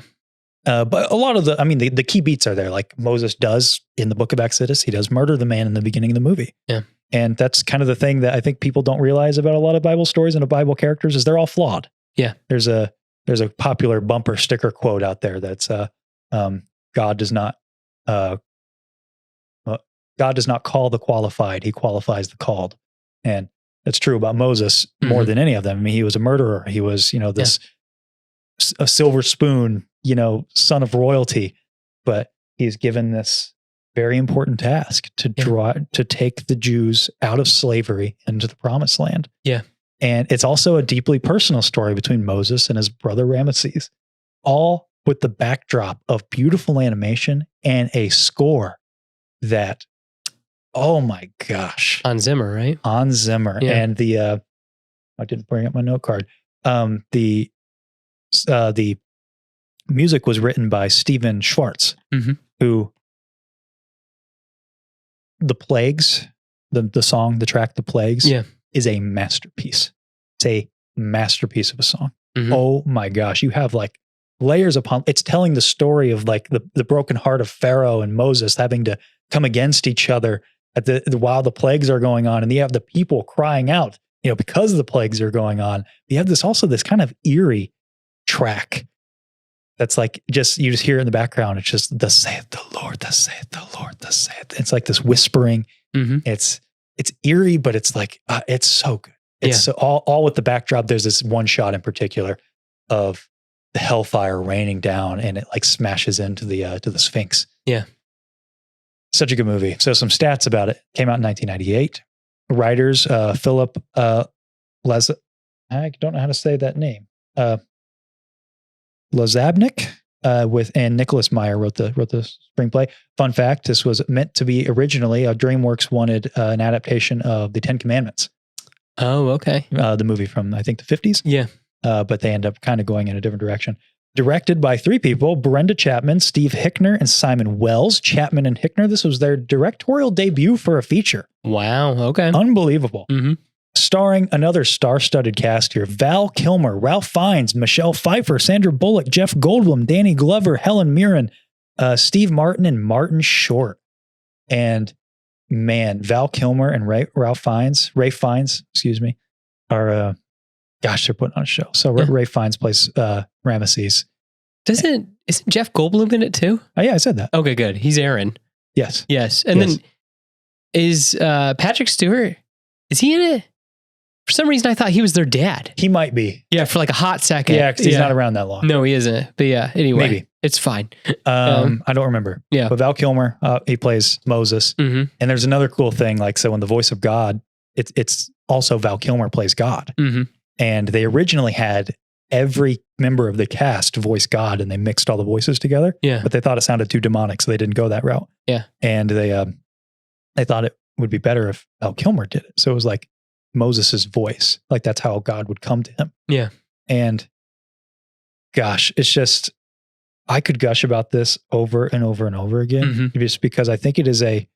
But a lot of the key beats are there. Like Moses does in the book of Exodus, he does murder the man in the beginning of the movie. Yeah. And that's kind of the thing that I think people don't realize about a lot of Bible stories and of Bible characters is they're all flawed. Yeah. There's a popular bumper sticker quote out there that's God does not call the qualified, he qualifies the called. And that's true about Moses more than any of them. I mean, he was a murderer. He was, a silver spoon, son of royalty, but he's given this very important task to take the Jews out of slavery into the promised land. Yeah. And it's also a deeply personal story between Moses and his brother Ramesses, all with the backdrop of beautiful animation and a score that, oh my gosh. Hans Zimmer, right? Hans Zimmer. Yeah. And I didn't bring up my note card. The music was written by Stephen Schwartz, who The Plagues, the song, the track, The Plagues, is a masterpiece. It's a masterpiece of a song. Oh my gosh. You have like layers upon, it's telling the story of like the broken heart of Pharaoh and Moses having to come against each other while the plagues are going on. And you have the people crying out, because the plagues are going on. You have this kind of eerie track that's like, you just hear it in the background. It's just, thus saith the Lord, thus saith the Lord, thus saith. It's like this whispering. It's eerie, but it's like, it's so good. It's so, all with the backdrop. There's this one shot in particular of the hellfire raining down and it like smashes into to the Sphinx. Yeah. Such a good movie. So some stats about it. Came out in 1998. Writers, Philip I don't know how to say that name. Lazabnik and Nicholas Meyer wrote the screenplay. Fun fact, this was meant to be originally, DreamWorks wanted an adaptation of the 10 Commandments. Oh, okay. The movie from, I think, the 50s. Yeah. But they end up kind of going in a different direction. Directed by 3 people, Brenda Chapman, Steve Hickner, and Simon Wells. Chapman and Hickner, this was their directorial debut for a feature. Wow, okay. Unbelievable. Starring another star-studded cast here. Val Kilmer, Ralph Fiennes, Michelle Pfeiffer, Sandra Bullock, Jeff Goldblum, Danny Glover, Helen Mirren, Steve Martin, and Martin Short. And man, Val Kilmer and Ralph Fiennes, are, they're putting on a show. So Ray Fiennes plays Ramesses. Isn't Jeff Goldblum in it too? Oh, yeah, I said that. Okay, good. He's Aaron. Yes. Yes. And then is Patrick Stewart, is he in it? For some reason, I thought he was their dad. He might be. Yeah, for like a hot second. Yeah, because he's not around that long. No, he isn't. But yeah, anyway, Maybe. It's fine. I don't remember. Yeah. But Val Kilmer, he plays Moses. Mm-hmm. And there's another cool thing. Like, so in the voice of God, it's also Val Kilmer plays God. Mm-hmm. And they originally had every member of the cast voice God, and they mixed all the voices together. Yeah. But they thought it sounded too demonic, so they didn't go that route. Yeah. And they thought it would be better if Val Kilmer did it. So it was like Moses's voice. Like that's how God would come to him. Yeah. And gosh, it's just, I could gush about this over and over and over again, just because I think it is a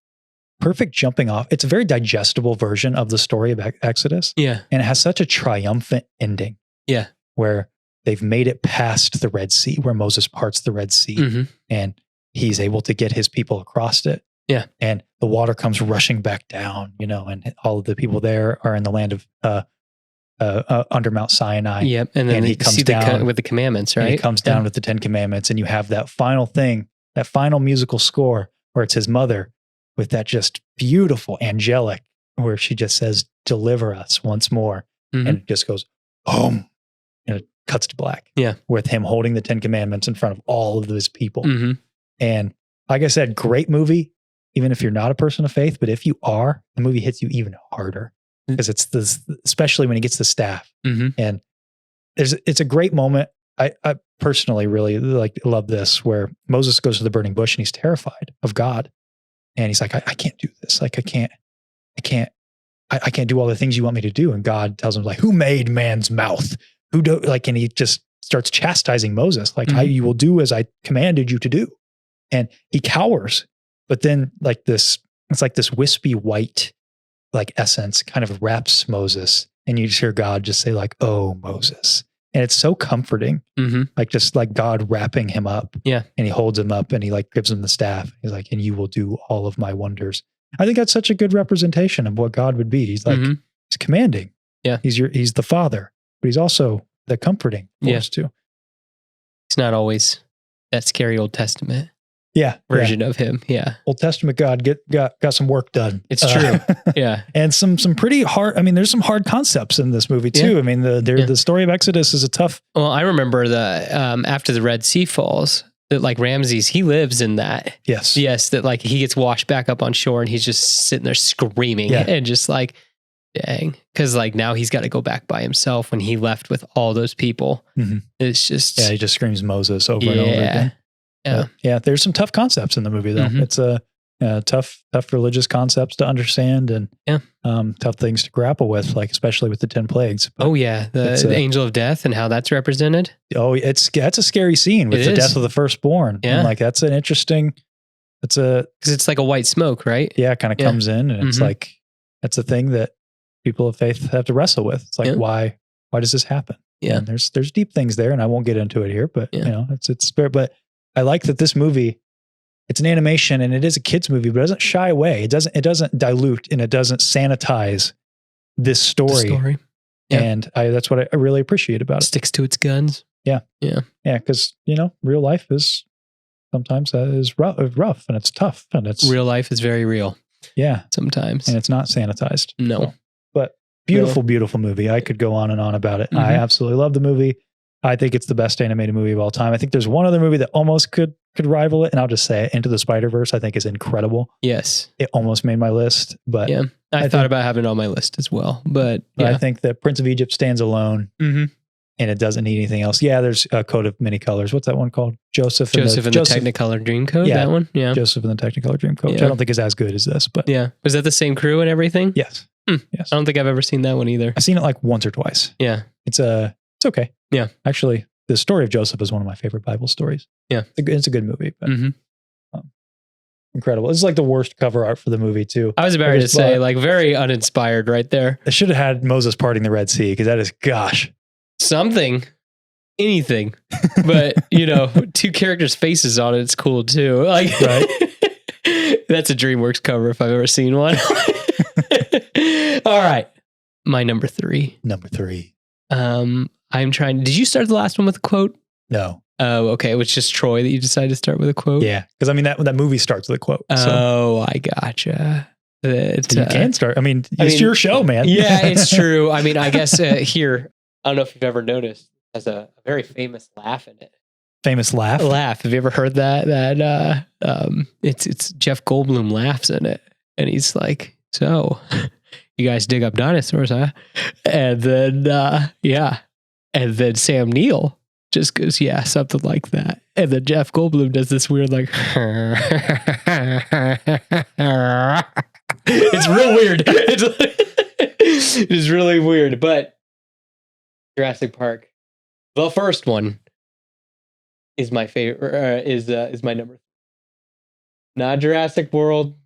perfect jumping off. It's a very digestible version of the story of Exodus. Yeah. And it has such a triumphant ending. Yeah. Where they've made it past the Red Sea, where Moses parts the Red Sea and he's able to get his people across it. Yeah. And the water comes rushing back down, and all of the people there are in the land of under Mount Sinai. Yep. And then he comes down with the commandments, right? And he comes down with the 10 commandments, and you have that final thing, that final musical score where it's his mother with that just beautiful angelic, where she just says, "Deliver us once more." And it just goes, boom. And it cuts to black. Yeah. With him holding the 10 commandments in front of all of his people. And like I said, great movie, even if you're not a person of faith, but if you are, the movie hits you even harder because it's this, especially when he gets the staff. And it's a great moment. I personally really love this, where Moses goes to the burning bush and he's terrified of God. And he's like, I can't do this. Like, I can't do all the things you want me to do. And God tells him, like, who made man's mouth? And he just starts chastising Moses, like, you will do as I commanded you to do. And he cowers, but then it's like this wispy white, like essence kind of wraps Moses. And you just hear God just say, like, "Oh, Moses." And it's so comforting. Like, just like God wrapping him up. Yeah. And he holds him up and he like gives him the staff. He's like, "And you will do all of my wonders." I think that's such a good representation of what God would be. He's like, he's commanding. Yeah. He's the father, but he's also the comforting force too. It's not always that scary Old Testament version of him. Yeah. Old Testament God got some work done. It's true. Yeah. And some pretty hard, there's some hard concepts in this movie too. The story of Exodus is a tough. Well, I remember after the Red Sea falls, that like Ramses, he lives in that. Yes. Yes. That like he gets washed back up on shore and he's just sitting there screaming and just like, dang. Cause like now he's got to go back by himself when he left with all those people. It's just. Yeah. He just screams Moses over and over again. Yeah. But there's some tough concepts in the movie though. It's tough religious concepts to understand and tough things to grapple with, like especially with the 10 plagues. But the angel of death and how that's represented. Oh, that's a scary scene with the death of the firstborn. Yeah, and like that's an interesting. Because it's like a white smoke, right? Yeah, it kind of comes in, and it's like that's a thing that people of faith have to wrestle with. It's like why does this happen? Yeah, and there's deep things there, and I won't get into it here, but it's but I like that this movie. It's an animation and it is a kid's movie, but it doesn't shy away. It doesn't dilute and it doesn't sanitize this story. Yeah. And that's what I really appreciate about it. Sticks to its guns. Yeah. Yeah. Yeah. Cause real life is sometimes is rough and it's tough and it's real life is very real. Yeah. Sometimes. And it's not sanitized. No. So, but beautiful movie. I could go on and on about it. I absolutely love the movie. I think it's the best animated movie of all time. I think there's one other movie that almost could rival it, and I'll just say it. Into the Spider-Verse, I think, is incredible. Yes. It almost made my list, but I thought about having it on my list as well, but I think that Prince of Egypt stands alone, and it doesn't need anything else. Yeah, there's a Coat of Many Colors. What's that one called? Joseph and the Technicolor Dreamcoat. Yeah, that one. Yeah, Joseph and the Technicolor Dreamcoat. Which I don't think is as good as this, but was that the same crew and everything? Yes. Yes. I don't think I've ever seen that one either. I've seen it like once or twice. Yeah, it's okay. Yeah, actually. The story of Joseph is one of my favorite Bible stories. Yeah. It's a good movie. But, incredible. This is like the worst cover art for the movie too. I was about to say like very uninspired right there. I should have had Moses parting the Red Sea because that is, anything. But, two characters' faces on it. It's cool too. Like, right? That's a DreamWorks cover if I've ever seen one. All right. My number 3. Number 3. I'm trying. Did you start the last one with a quote? No. Oh, okay. It was just Troy that you decided to start with a quote? Yeah. Because I mean, that movie starts with a quote. Oh, I gotcha. You can start. I mean, it's your show, man. Yeah, it's true. I mean, I guess here, I don't know if you've ever noticed, it has a very famous laugh in it. Famous laugh? Laugh. Have you ever heard that? It's Jeff Goldblum laughs in it. And he's like, so, you guys dig up dinosaurs, huh? And then, yeah. And then Sam Neill just goes, yeah, something like that. And then Jeff Goldblum does this weird, like, it's real weird. It's really weird. But Jurassic Park, the first one, is my favorite. Is my number 3. Not Jurassic World.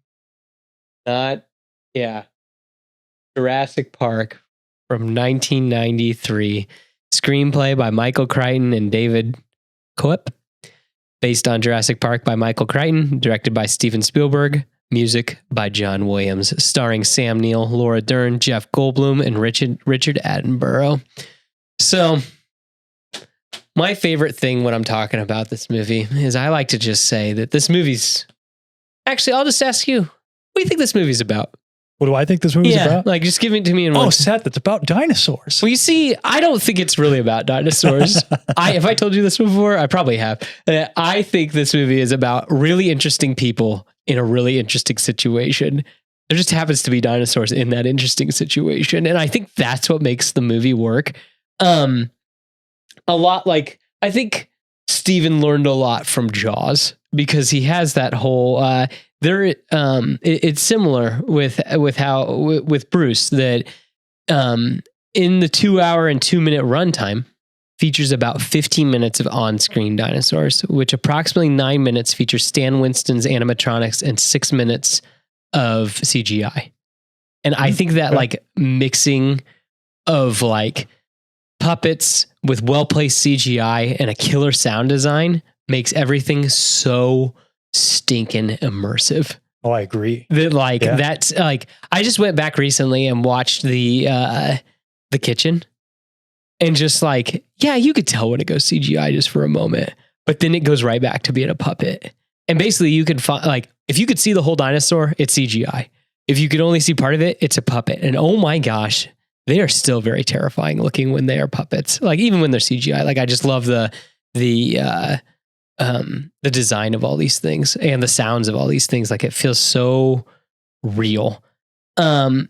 Jurassic Park from 1993. Screenplay by Michael Crichton and David Koepp. Based on Jurassic Park by Michael Crichton. Directed by Steven Spielberg. Music by John Williams. Starring Sam Neill, Laura Dern, Jeff Goldblum, and Richard Attenborough. So, my favorite thing when I'm talking about this movie is I like to just say that this movie's... Actually, I'll just ask you, what do you think this movie's about? What do I think this movie's about? Like, just give it to me in one. Oh, Seth, it's about dinosaurs. Well, you see, I don't think it's really about dinosaurs. If I told you this before, I probably have. I think this movie is about really interesting people in a really interesting situation. There just happens to be dinosaurs in that interesting situation. And I think that's what makes the movie work. A lot like, I think Steven learned a lot from Jaws because he has that whole, it's similar with Bruce that, in the 2 hour and 2 minute runtime features about 15 minutes of on-screen dinosaurs, which approximately 9 minutes features Stan Winston's animatronics and 6 minutes of CGI. And I think that like mixing of like puppets with well-placed CGI and a killer sound design makes everything so stinking immersive. Oh, I agree. That like that's like I just went back recently and watched the kitchen, and just like you could tell when it goes CGI just for a moment, but then it goes right back to being a puppet. And basically, you could find like if you could see the whole dinosaur, it's CGI. If you could only see part of it, it's a puppet. And oh my gosh, they are still very terrifying looking when they are puppets. Like even when they're CGI, like I just love the design of all these things and the sounds of all these things. Like it feels so real. Another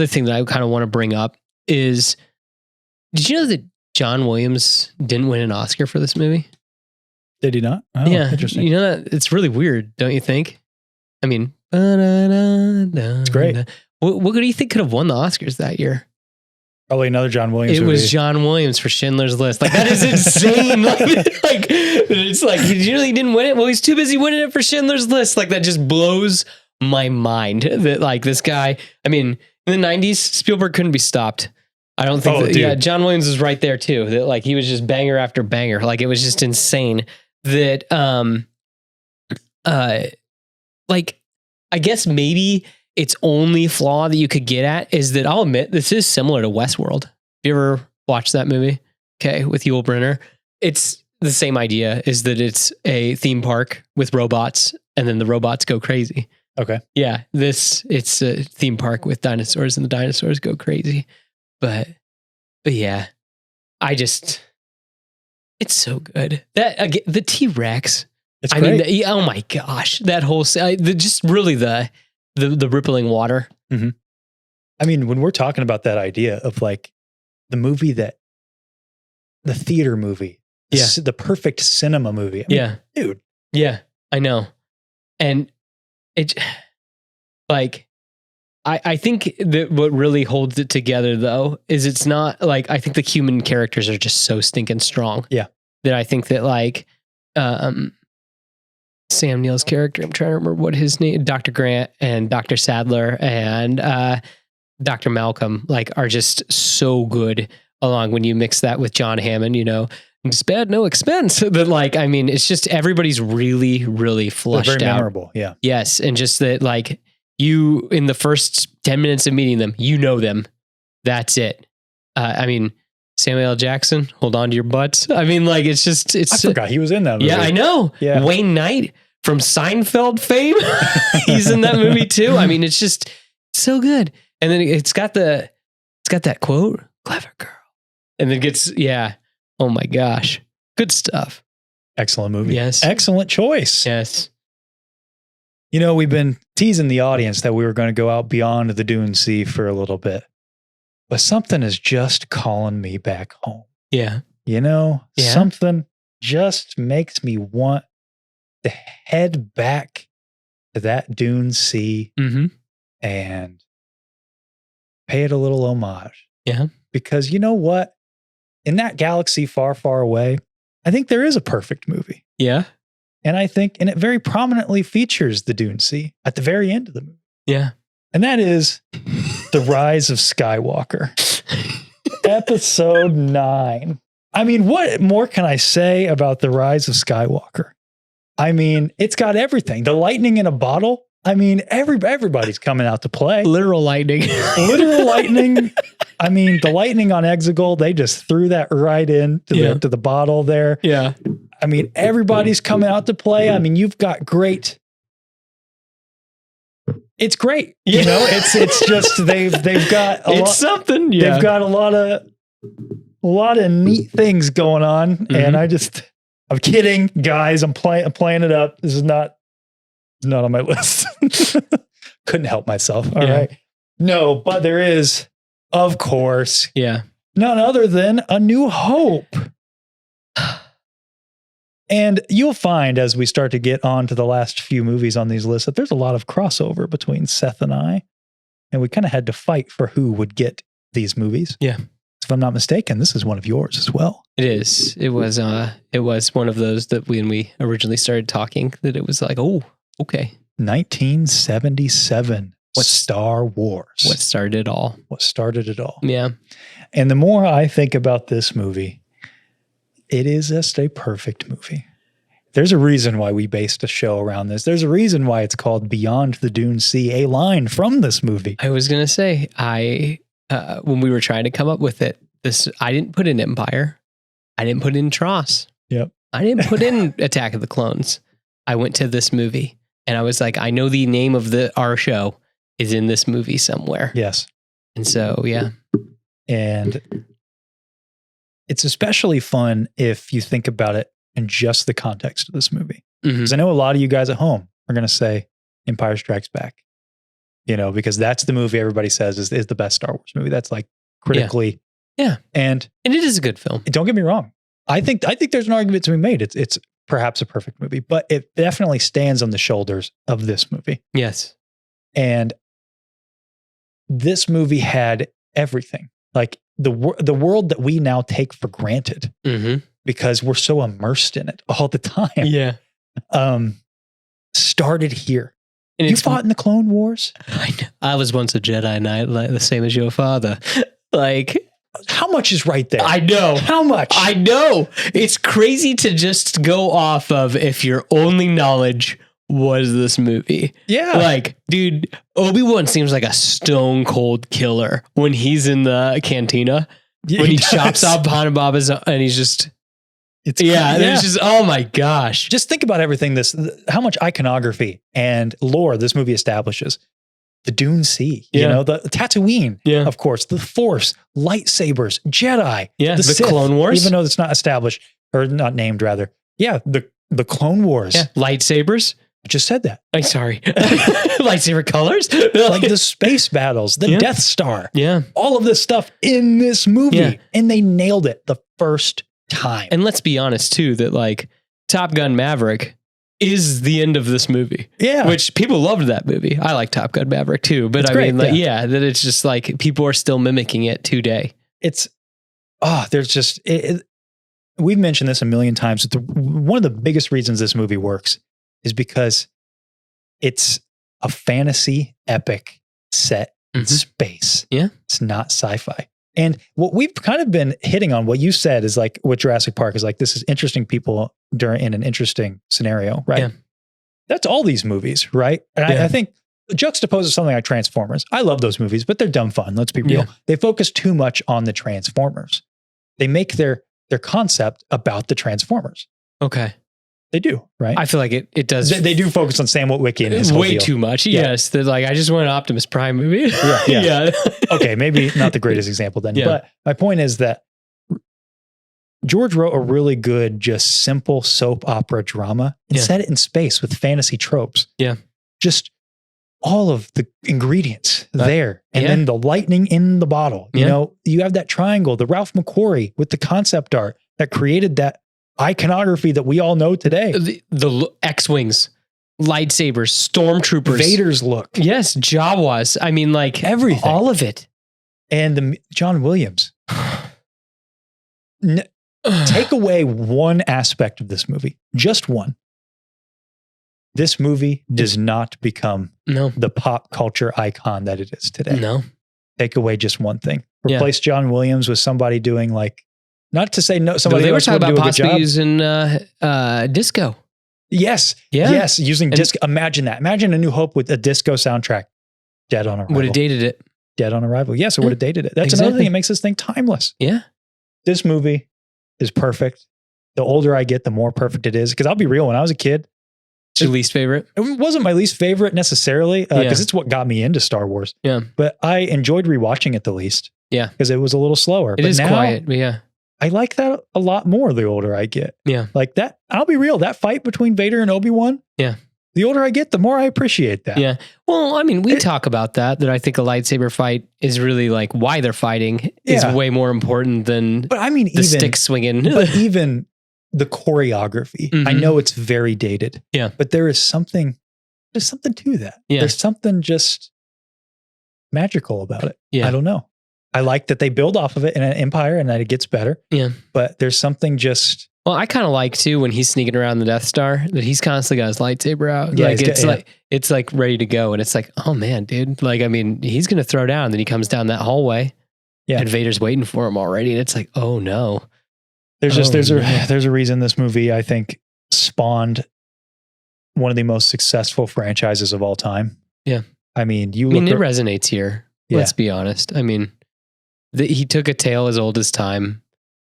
thing that I kind of want to bring up is, did you know that John Williams didn't win an Oscar for this movie? Did he not? Oh, yeah. Interesting. You know that it's really weird, don't you think? I mean, it's great. What do you think could have won the Oscars that year? Probably another John Williams movie. Was John Williams for Schindler's List. Like that is insane. like it's like, did you know he didn't win it? Well, he's too busy winning it for Schindler's List. Like that just blows my mind that like this guy, I mean, in the 90s, Spielberg couldn't be stopped. I don't think John Williams was right there too. That like he was just banger after banger. Like it was just insane that like I guess maybe its only flaw that you could get at is that I'll admit this is similar to Westworld. Have you ever watched that movie? Okay, with Yul Brynner. It's the same idea, is that it's a theme park with robots and then the robots go crazy. Okay. Yeah, it's a theme park with dinosaurs and the dinosaurs go crazy. But yeah, it's so good. That the T-Rex. It's great. I mean, oh my gosh, that whole just really the rippling water. Mm-hmm. I mean, when we're talking about that idea of like the movie the theater movie, the perfect cinema movie. I mean, dude. Yeah, I know. And it like, I think that what really holds it together though, is it's not like, I think the human characters are just so stinking strong. Yeah. That I think that like, Sam Neill's character, I'm trying to remember what his name, Dr. Grant and Dr. Sadler and Dr. Malcolm, like are just so good along when you mix that with John Hammond, you know, spare no expense. But like, I mean, it's just everybody's really, really flushed out. Very memorable. Yeah. Yes. And just that like you, in the first 10 minutes of meeting them, you know them. That's it. I mean, Samuel L. Jackson, hold on to your butts. I mean, like, it's I forgot he was in that movie. Yeah, I know. Yeah. Wayne Knight from Seinfeld fame. He's in that movie too. I mean, it's just so good. And then it's got that quote, clever girl. And then oh my gosh. Good stuff. Excellent movie. Yes. Excellent choice. Yes. You know, we've been teasing the audience that we were going to go out beyond the Dune Sea for a little bit, but something is just calling me back home. Yeah. You know, Yeah. something just makes me want to head back to that Dune Sea and pay it a little homage. Yeah. Because you know what? In that galaxy far, far away, I think there is a perfect movie. Yeah. And it very prominently features the Dune Sea at the very end of the movie. Yeah. And that is The Rise of Skywalker, episode 9. I mean, what more can I say about The Rise of Skywalker? I mean, it's got everything. The lightning in a bottle. I mean, everybody's coming out to play. Literal lightning. Literal lightning. I mean, the lightning on Exegol, they just threw that right into the bottle there. Yeah. I mean, everybody's coming out to play. I mean, you've got great. It's great. You know, it's just they've got something. Yeah. They've got a lot of neat things going on. And I'm kidding, guys. I'm playing it up. This is not on my list. Couldn't help myself. All right. No, but there is, of course, none other than A New Hope. And you'll find as we start to get on to the last few movies on these lists that there's a lot of crossover between Seth and I. And we kind of had to fight for who would get these movies. Yeah. If I'm not mistaken, this is one of yours as well. It is. It was one of those that when we originally started talking that it was like, oh, okay. 1977. Star Wars. What started it all. Yeah. And the more I think about this movie, it is just a perfect movie. There's a reason why we based a show around this. There's a reason why it's called Beyond the Dune Sea, a line from this movie. I was going to say, when we were trying to come up with it, I didn't put in Empire. I didn't put in Tross. Yep. I didn't put in Attack of the Clones. I went to this movie and I was like, I know the name of our show is in this movie somewhere. Yes. And so, yeah. And it's especially fun if you think about it in just the context of this movie. Because I know a lot of you guys at home are going to say Empire Strikes Back, you know, because that's the movie everybody says is the best Star Wars movie. That's like critically. Yeah. And it is a good film. Don't get me wrong. I think there's an argument to be made. It's perhaps a perfect movie, but it definitely stands on the shoulders of this movie. Yes. And this movie had everything. Like the world that we now take for granted because we're so immersed in it all the time. Yeah. Started here. And you fought in the Clone Wars? I know. I was once a Jedi Knight, like the same as your father. Like, how much is right there? I know. How much? I know. It's crazy to just go off of if your only knowledge was this movie. Yeah. Like, dude, Obi-Wan seems like a stone cold killer when he's in the cantina. Yeah, when he does. chops off Baba's and he's just... It's there's just, oh my gosh. Just think about everything how much iconography and lore this movie establishes. The Dune Sea, you know, the Tatooine, of course, the Force, lightsabers, Jedi, the Sith, Clone Wars, even though it's not established or not named rather. Yeah, the Clone Wars. Yeah, lightsabers. I just said that. I'm sorry. Lightsaber colors, like the space battles, the Death Star. Yeah, all of this stuff in this movie, and they nailed it the first time. And let's be honest too, that like Top Gun Maverick is the end of this movie. Yeah. Which people loved that movie. I like Top Gun Maverick too, but it's mean, like, that it's just like people are still mimicking it today. There's just, we've mentioned this a million times. One of the biggest reasons this movie works is because it's a fantasy epic set in space. Yeah. It's not sci-fi. And what we've kind of been hitting on, what you said is like with Jurassic Park is like, this is interesting people in an interesting scenario, right? Yeah. That's all these movies, right? And I think juxtaposed to something like Transformers. I love those movies, but they're dumb fun. Let's be real. They focus too much on the Transformers. they make their concept about the Transformers. Okay. They do, right? I feel like it does. They do focus on Sam Witwicky and his whole way deal. too much. Yeah. Yes. They're like, I just want an Optimus Prime movie. Yeah. Okay, maybe not the greatest example then. Yeah. But my point is that George wrote a really good, just simple soap opera drama and set it in space with fantasy tropes. Yeah. Just all of the ingredients there. And then the lightning in the bottle. You know, you have that triangle, the Ralph McQuarrie with the concept art that created that iconography that we all know today. The X-Wings, lightsabers, stormtroopers. Vader's look. Yes, Jawas. I mean, like everything. All of it. And the John Williams. Take away one aspect of this movie, just one. This movie does not become the pop culture icon that it is today. No. Take away just one thing. Replace John Williams with somebody doing like, not to say no, somebody they were else talking would about do a good possibly job. using disco. Yes. Yeah. Yes. Using disco. Imagine that. Imagine A New Hope with a disco soundtrack. Dead on Arrival. Would have dated it. Dead on Arrival. Yes, it would have dated it. That's another thing that makes this thing timeless. Yeah. This movie is perfect. The older I get, the more perfect it is. Because I'll be real, when I was a kid, it's your least favorite? It wasn't my least favorite necessarily, because it's what got me into Star Wars. Yeah. But I enjoyed rewatching it the least. Yeah. Because it was a little slower. It is quiet, but yeah. I like that a lot more the older I get. Yeah. Like that, I'll be real, that fight between Vader and Obi-Wan. Yeah. The older I get, the more I appreciate that. Yeah. Well, I mean, we talk about that I think a lightsaber fight is really like why they're fighting is way more important than but I mean, the stick swinging. But even the choreography, I know it's very dated. Yeah. But there's something to that. Yeah. There's something just magical about it. Yeah. I don't know. I like that they build off of it in an empire and that it gets better. Yeah. But there's something just... Well, I kind of like too when he's sneaking around the Death Star that he's constantly got his lightsaber out. Yeah, like it's like ready to go, and it's like, oh man, dude! Like, I mean, he's gonna throw down. Then he comes down that hallway, and Vader's waiting for him already, and it's like, oh no. There's a reason this movie, I think, spawned one of the most successful franchises of all time. Yeah, I mean, it resonates here. Yeah. Let's be honest. I mean, he took a tale as old as time.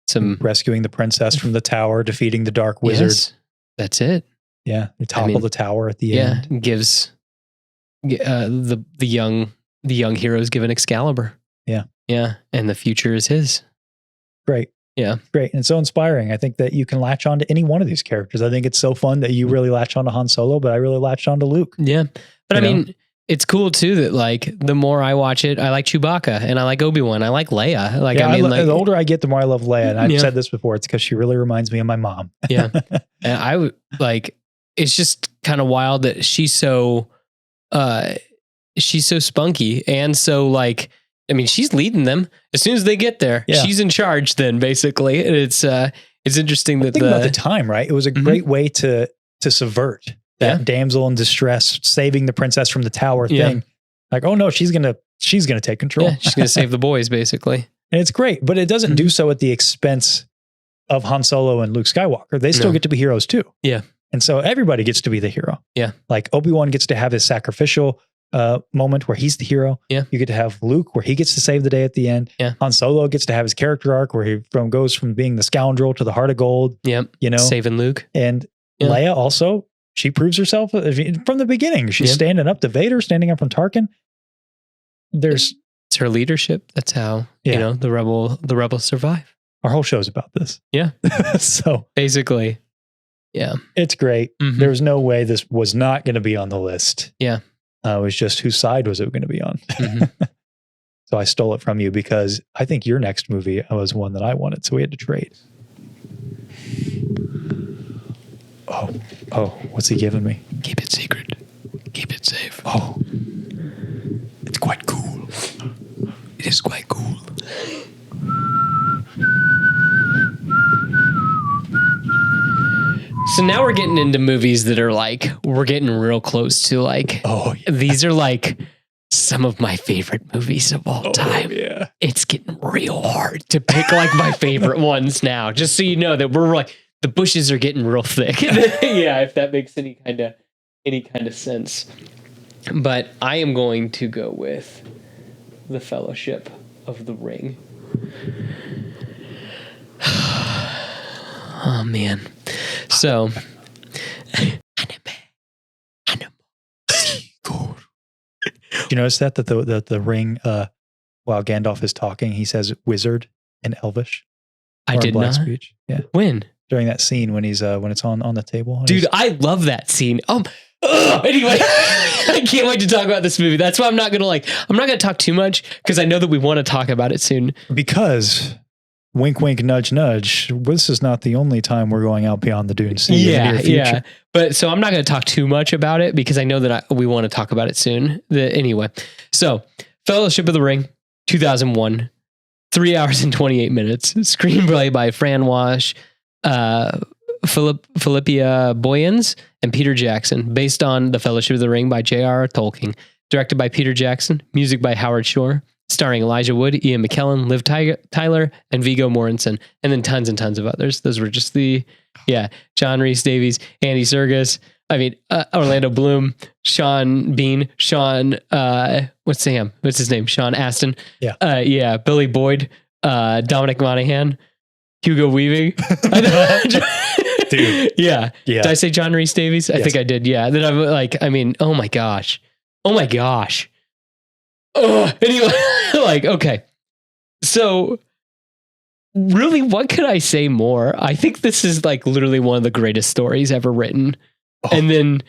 Some rescuing the princess from the tower, defeating the dark wizard. Yes, that's it. Yeah, they topple the tower at the end. Yeah, gives the young heroes given Excalibur. Yeah, yeah, and the future is his. Great. Yeah, great, and it's so inspiring. I think that you can latch on to any one of these characters. I think it's so fun that you really latch on to Han Solo, but I really latched on to Luke. Yeah, but I mean, it's cool too that like the more I watch it, I like Chewbacca and I like Obi-Wan. I like Leia. Like, I mean, the older I get, the more I love Leia. And I've said this before. It's because she really reminds me of my mom. Yeah, and I would like. It's just kind of wild that she's so spunky and so like. I mean, she's leading them as soon as they get there. Yeah. She's in charge. Then basically, and it's interesting that think about the time, right? It was a great way to subvert that damsel in distress, saving the princess from the tower thing. Like, oh no, she's gonna take control. Yeah, she's gonna save the boys, basically. And it's great, but it doesn't do so at the expense of Han Solo and Luke Skywalker. They still get to be heroes too. Yeah. And so everybody gets to be the hero. Yeah. Like Obi-Wan gets to have his sacrificial moment where he's the hero. Yeah. You get to have Luke where he gets to save the day at the end. Yeah. Han Solo gets to have his character arc where he goes from being the scoundrel to the heart of gold. Yep. You know, saving Luke. And Leia also, she proves herself from the beginning. She's standing up to Vader, standing up from Tarkin. It's her leadership. That's how you know the rebels survive. Our whole show's about this. Yeah. So basically, yeah, it's great. Mm-hmm. There's no way this was not going to be on the list. Yeah. It was just whose side was it going to be on? Mm-hmm. So I stole it from you because I think your next movie was one that I wanted. So we had to trade. Oh, what's he giving me? Keep it secret. Keep it safe. Oh, it's quite cool. It is quite cool. So now we're getting into movies that are like, we're getting real close to like, these are like some of my favorite movies of all time. Yeah. It's getting real hard to pick like my favorite ones now, just so you know that we're like, the bushes are getting real thick. Yeah, if that makes any kind of sense. But I am going to go with The Fellowship of the Ring. Oh man. So Did you notice that the ring, while Gandalf is talking, he says "wizard" in Elvish? I did not. Speech. Yeah. When? During that scene when he's when it's on the table. Dude, I love that scene. Anyway, I can't wait to talk about this movie. That's why I'm not gonna talk too much because I know that we want to talk about it soon. Because wink, wink, nudge, nudge. This is not the only time we're going out beyond the Dune Sea. Yeah. But so I'm not going to talk too much about it because I know that we want to talk about it soon. Anyway, so Fellowship of the Ring, 2001, 3 hours and 28 minutes. Screenplay by Fran Wash, Philippia Boyens, and Peter Jackson, based on The Fellowship of the Ring by J.R.R. Tolkien. Directed by Peter Jackson. Music by Howard Shore. Starring Elijah Wood, Ian McKellen, Liv Tyler, and Viggo Mortensen, and then tons and tons of others. Those were just John Rhys Davies, Andy Serkis, Orlando Bloom, Sean Bean, what's his name? Sean Astin. Yeah. Billy Boyd, Dominic Monaghan, Hugo Weaving. Dude. Yeah. Did I say John Rhys Davies? I think I did. Yeah. Then I'm like, oh my gosh. Anyway, okay. So really, what could I say more? I think this is like literally one of the greatest stories ever written. And then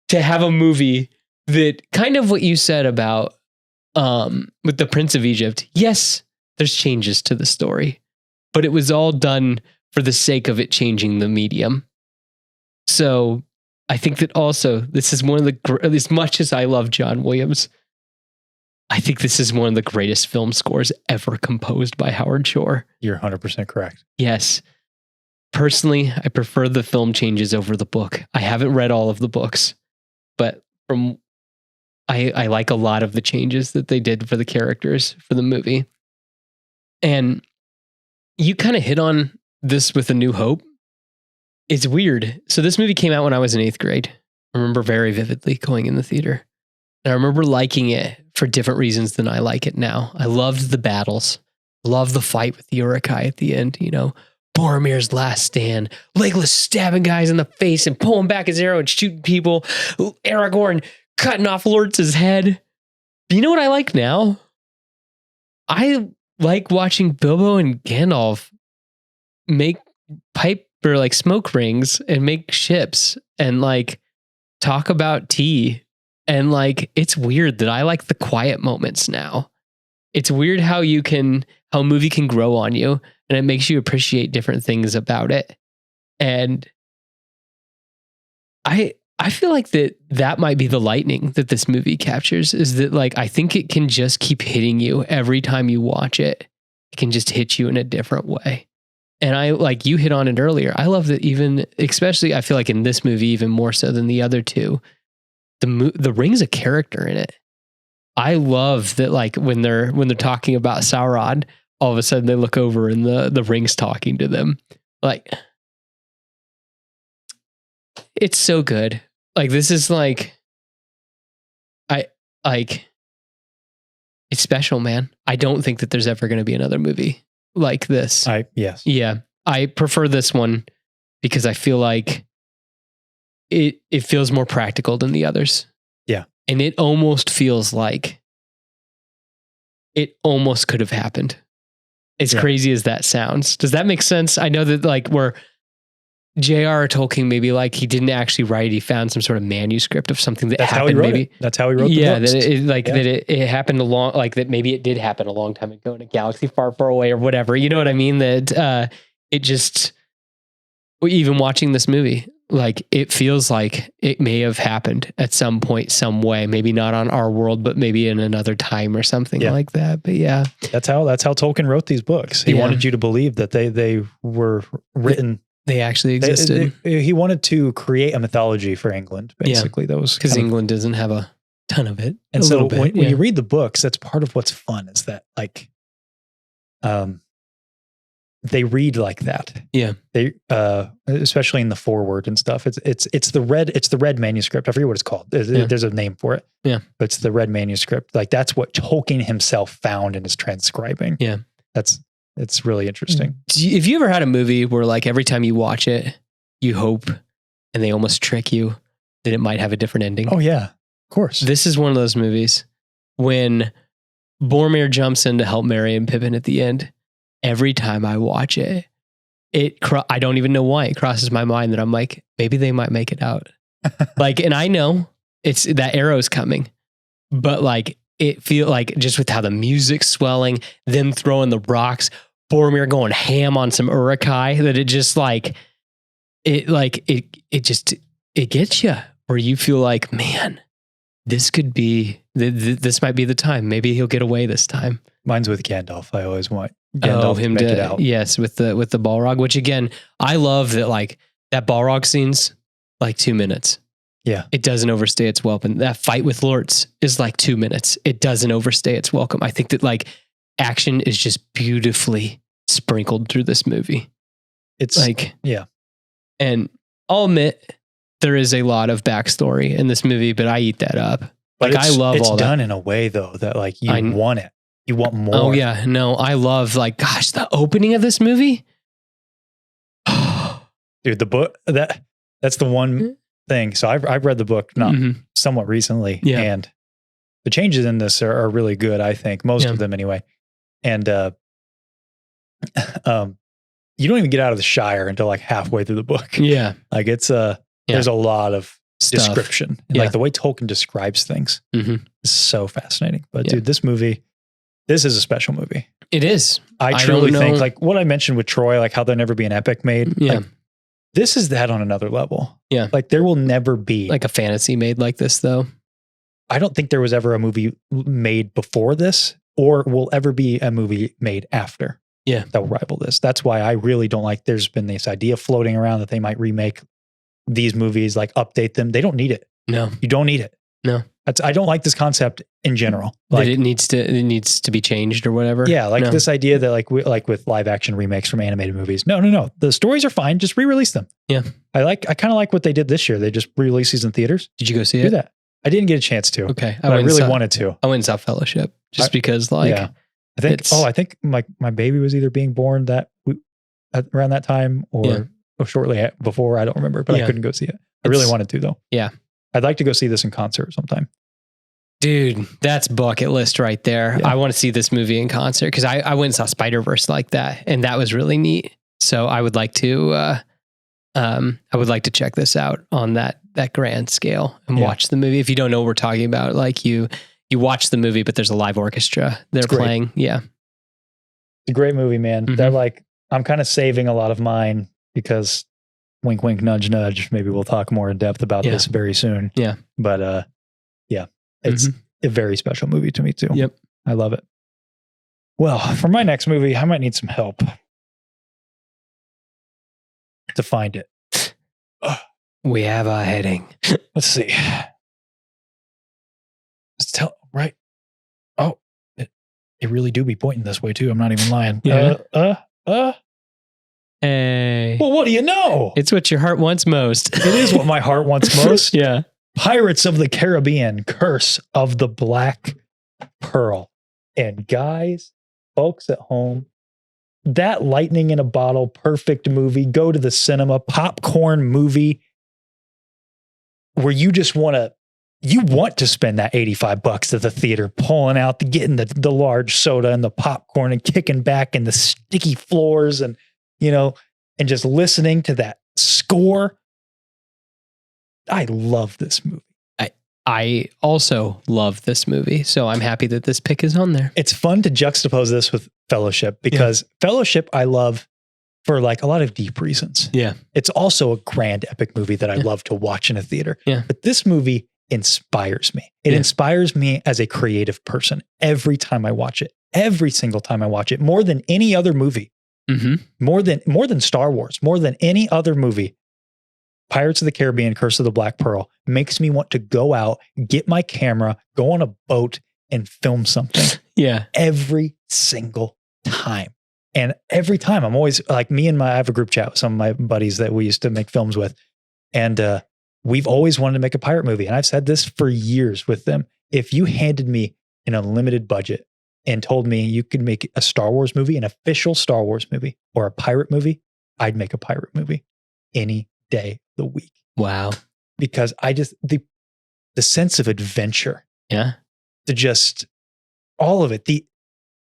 to have a movie that kind of what you said about with the Prince of Egypt. Yes, there's changes to the story, but it was all done for the sake of it changing the medium. So I think that also this is one of the, as much as I love John Williams, I think this is one of the greatest film scores ever composed by Howard Shore. You're 100% correct. Yes. Personally, I prefer the film changes over the book. I haven't read all of the books, but I like a lot of the changes that they did for the characters for the movie. And you kind of hit on this with A New Hope. It's weird. So this movie came out when I was in 8th grade. I remember very vividly going in the theater. And I remember liking it for different reasons than I like it now. I loved the battles. Loved the fight with the Uruk-hai at the end, Boromir's last stand. Legolas stabbing guys in the face and pulling back his arrow and shooting people. Aragorn cutting off Lortz's head. But you know what I like now? I like watching Bilbo and Gandalf make pipe or like smoke rings and make ships and like talk about tea. And like, it's weird that I like the quiet moments now. It's weird how a movie can grow on you and it makes you appreciate different things about it. And I feel like that might be the lightning that this movie captures, is that like, I think it can just keep hitting you every time you watch it. It can just hit you in a different way. And I, like you hit on it earlier, I love that especially I feel like in this movie, even more so than the other two, the ring's a character in it. I love that, like when they're talking about Sauron, all of a sudden they look over and the ring's talking to them. Like, it's so good. Like, this is like, it's special, man. I don't think that there's ever going to be another movie like this. Yes. Yeah. I prefer this one because I feel like it feels more practical than the others. Yeah. And it almost feels like it almost could have happened. As crazy as that sounds. Does that make sense? I know that like where J.R.R. Tolkien, maybe like he didn't actually write, he found some sort of manuscript of something that happened. That's how he wrote the books. That it happened that maybe it did happen a long time ago in a galaxy far, far away or whatever. You know what I mean? That it just, even watching this movie, like it feels like it may have happened at some point, some way, maybe not on our world, but maybe in another time or something like that. But yeah, that's how Tolkien wrote these books. He wanted you to believe that they were written. They actually existed. He wanted to create a mythology for England, basically. That was because England doesn't have a ton of it. And so when you read the books, that's part of what's fun, is that like, they read like that. Yeah. They, especially in the foreword and stuff. It's the red manuscript. I forget what it's called. There's a name for it. Yeah. But it's the red manuscript. Like that's what Tolkien himself found and is transcribing. Yeah. It's really interesting. If you ever had a movie where like every time you watch it, you hope and they almost trick you that it might have a different ending? Oh yeah, of course. This is one of those movies when Boromir jumps in to help Merry and Pippin at the end. Every time I watch it, I don't even know why it crosses my mind that I'm like, maybe they might make it out. Like, and I know it's that arrow's coming, but like it feel like just with how the music's swelling, them throwing the rocks, Boromir going ham on some Uruk-hai, that it just it gets you where you feel like, man, this could be, this might be the time. Maybe he'll get away this time. Mine's with Gandalf. I always want Gandalf to make it out. Yes, with the Balrog, which again, I love that like that Balrog scene's like 2 minutes. Yeah. It doesn't overstay its welcome. That fight with Lortz is like 2 minutes. It doesn't overstay its welcome. I think that like action is just beautifully sprinkled through this movie. It's like, yeah. And I'll admit there is a lot of backstory in this movie, but I eat that up. But like I love all that. It's done in a way though that like you want it. You want more. Oh yeah, no, I love like, gosh, the opening of this movie. Dude, the book that's the one thing. So I've read the book somewhat recently, and the changes in this are really good. I think most of them anyway. And you don't even get out of the Shire until like halfway through the book. Yeah, like it's there's a lot of description, and like the way Tolkien describes things is so fascinating. But dude, this movie. This is a special movie. It is. I truly think like what I mentioned with Troy, like how there'll never be an epic made. Yeah. Like, this is that on another level. Yeah. Like there will never be like a fantasy made like this though. I don't think there was ever a movie made before this or will ever be a movie made after. Yeah. That will rival this. That's why I really don't like, there's been this idea floating around that they might remake these movies, like update them. They don't need it. No. You don't need it. No. I don't like this concept in general. Like, it needs to be changed or whatever. Yeah, like this idea that like with live action remakes from animated movies. No. The stories are fine. Just re-release them. Yeah. I kind of like what they did this year. They just re-released these in theaters. Did you go see it? Do that. I didn't get a chance to. Okay. I really wanted to. I went and saw Fellowship just because like I think my baby was either being born around that time or shortly before. I don't remember, but I couldn't go see it. I really wanted to though. Yeah. I'd like to go see this in concert sometime. Dude, that's bucket list right there. Yeah. I want to see this movie in concert because I went and saw Spider-Verse like that, and that was really neat. So I would like to check this out on that grand scale and watch the movie. If you don't know what we're talking about, like you watch the movie, but there's a live orchestra they're playing. Yeah, it's a great movie, man. They're like, I'm kind of saving a lot of mine because. Wink, wink, nudge, nudge. Maybe we'll talk more in depth about this very soon. Yeah. But it's a very special movie to me too. Yep. I love it. Well, for my next movie, I might need some help to find it. We have a heading. Let's see. Right. Oh, it really do be pointing this way too. I'm not even lying. Yeah. Hey. Well, what do you know? It's what your heart wants most. It is what my heart wants most. Yeah. Pirates of the Caribbean, Curse of the Black Pearl. And guys, folks at home, that lightning in a bottle, perfect movie. Go to the cinema, popcorn movie where you just want to spend that $85 at the theater, pulling out, getting the large soda and the popcorn and kicking back in the sticky floors and and just listening to that score. I love this movie. I also love this movie. So I'm happy that this pick is on there. It's fun to juxtapose this with Fellowship because Fellowship I love for like a lot of deep reasons. Yeah. It's also a grand epic movie that I love to watch in a theater. Yeah. But this movie inspires me. It inspires me as a creative person every time I watch it. Every single time I watch it, more than any other movie. More than Star Wars, more than any other movie, Pirates of the Caribbean, Curse of the Black Pearl makes me want to go out, get my camera, go on a boat and film something. Every single time. And every time I'm always like I have a group chat with some of my buddies that we used to make films with. And we've always wanted to make a pirate movie. And I've said this for years with them. If you handed me an unlimited budget and told me you could make a Star Wars movie, an official Star Wars movie, or a pirate movie, I'd make a pirate movie any day of the week. Wow. Because the sense of adventure. Yeah. All of it.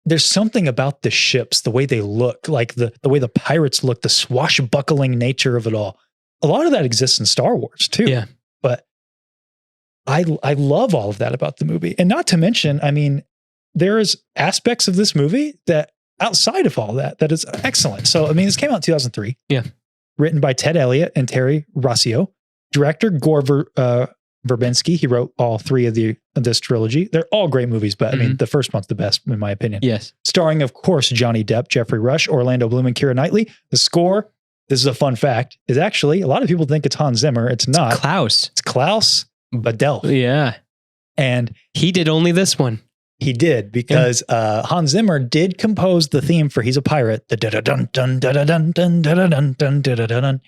There's something about the ships, the way they look, like the way the pirates look, the swashbuckling nature of it all. A lot of that exists in Star Wars too. Yeah. But I love all of that about the movie. And not to mention, I mean, there's aspects of this movie that outside of all that is excellent. So, I mean, this came out in 2003. Yeah. Written by Ted Elliott and Terry Rossio. Director Gore Verbinski. He wrote all three of this trilogy. They're all great movies, but I mean, the first one's the best in my opinion. Yes. Starring, of course, Johnny Depp, Jeffrey Rush, Orlando Bloom, and Keira Knightley. The score, this is a fun fact, is actually, a lot of people think it's Hans Zimmer. It's not. Klaus. It's Klaus Badel. Yeah. And he did only this one. He did, because Hans Zimmer did compose the theme for He's a Pirate, the da-da-dun-dun-da-da-dun-dun-da-da-dun-dun-da-da-dun,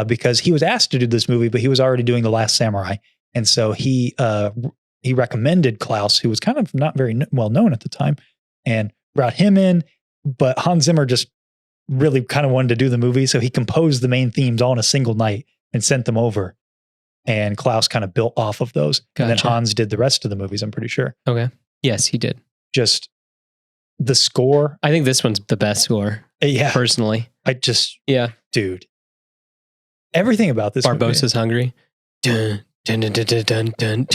because he was asked to do this movie, but he was already doing The Last Samurai. And so he recommended Klaus, who was kind of not very well known at the time, and brought him in. But Hans Zimmer just really kind of wanted to do the movie. So he composed the main themes all in a single night and sent them over. And Klaus kind of built off of those. Gotcha. And then Hans did the rest of the movies, I'm pretty sure. Okay. Yes, he did. Just the score. I think this one's the best score. Yeah. Personally. Dude. Everything about this Barbossa's Hungry. Dun, dun, dun, dun, dun, dun, dun.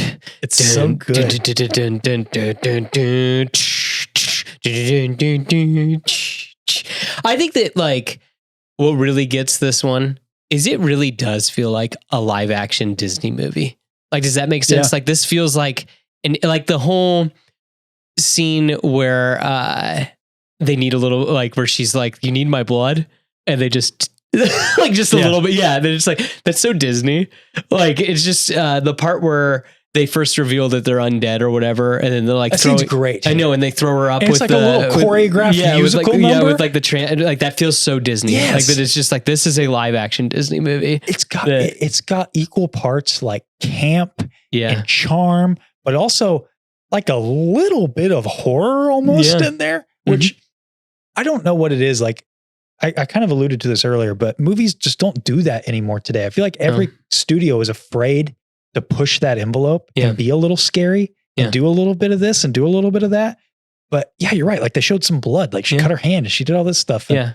It's so good. I think that like what really gets this one is it really does feel like a live action Disney movie. Like, does that make sense? Yeah. Like this feels like, and like the whole scene where they need a little, like where she's like, you need my blood. And they just like just a little bit. Yeah. They're just like, that's so Disney. Like, it's just the part where they first reveal that they're undead or whatever. And then they're like, that seems great. I know. And they throw her up and with it's like a little choreographed musical number. Yeah, with like the like that feels so Disney. Yes. Like that it's just like, this is a live action Disney movie. It's got equal parts like camp Yeah. and charm, but also like a little bit of horror almost in there, which I don't know what it is. Like I kind of alluded to this earlier, but movies just don't do that anymore today. I feel like every studio is afraid to push that envelope and be a little scary and do a little bit of this and do a little bit of that. But yeah, you're right. Like they showed some blood, like she cut her hand and she did all this stuff. And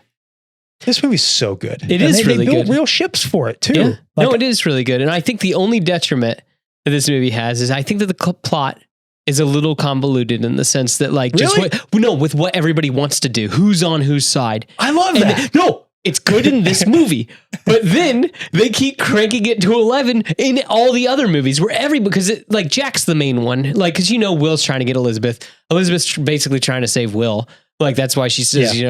this movie's so good. It is really good. They built real ships for it too. Yeah. Like, No, it is really good. And I think the only detriment that this movie has is I think that the plot is a little convoluted in the sense that like just with what everybody wants to do, who's on whose side. I love that. It's good in this movie, but then they keep cranking it to 11 in all the other movies because like Jack's the main one. Like, cause Will's trying to get Elizabeth. Elizabeth's basically trying to save Will. Like, that's why she says,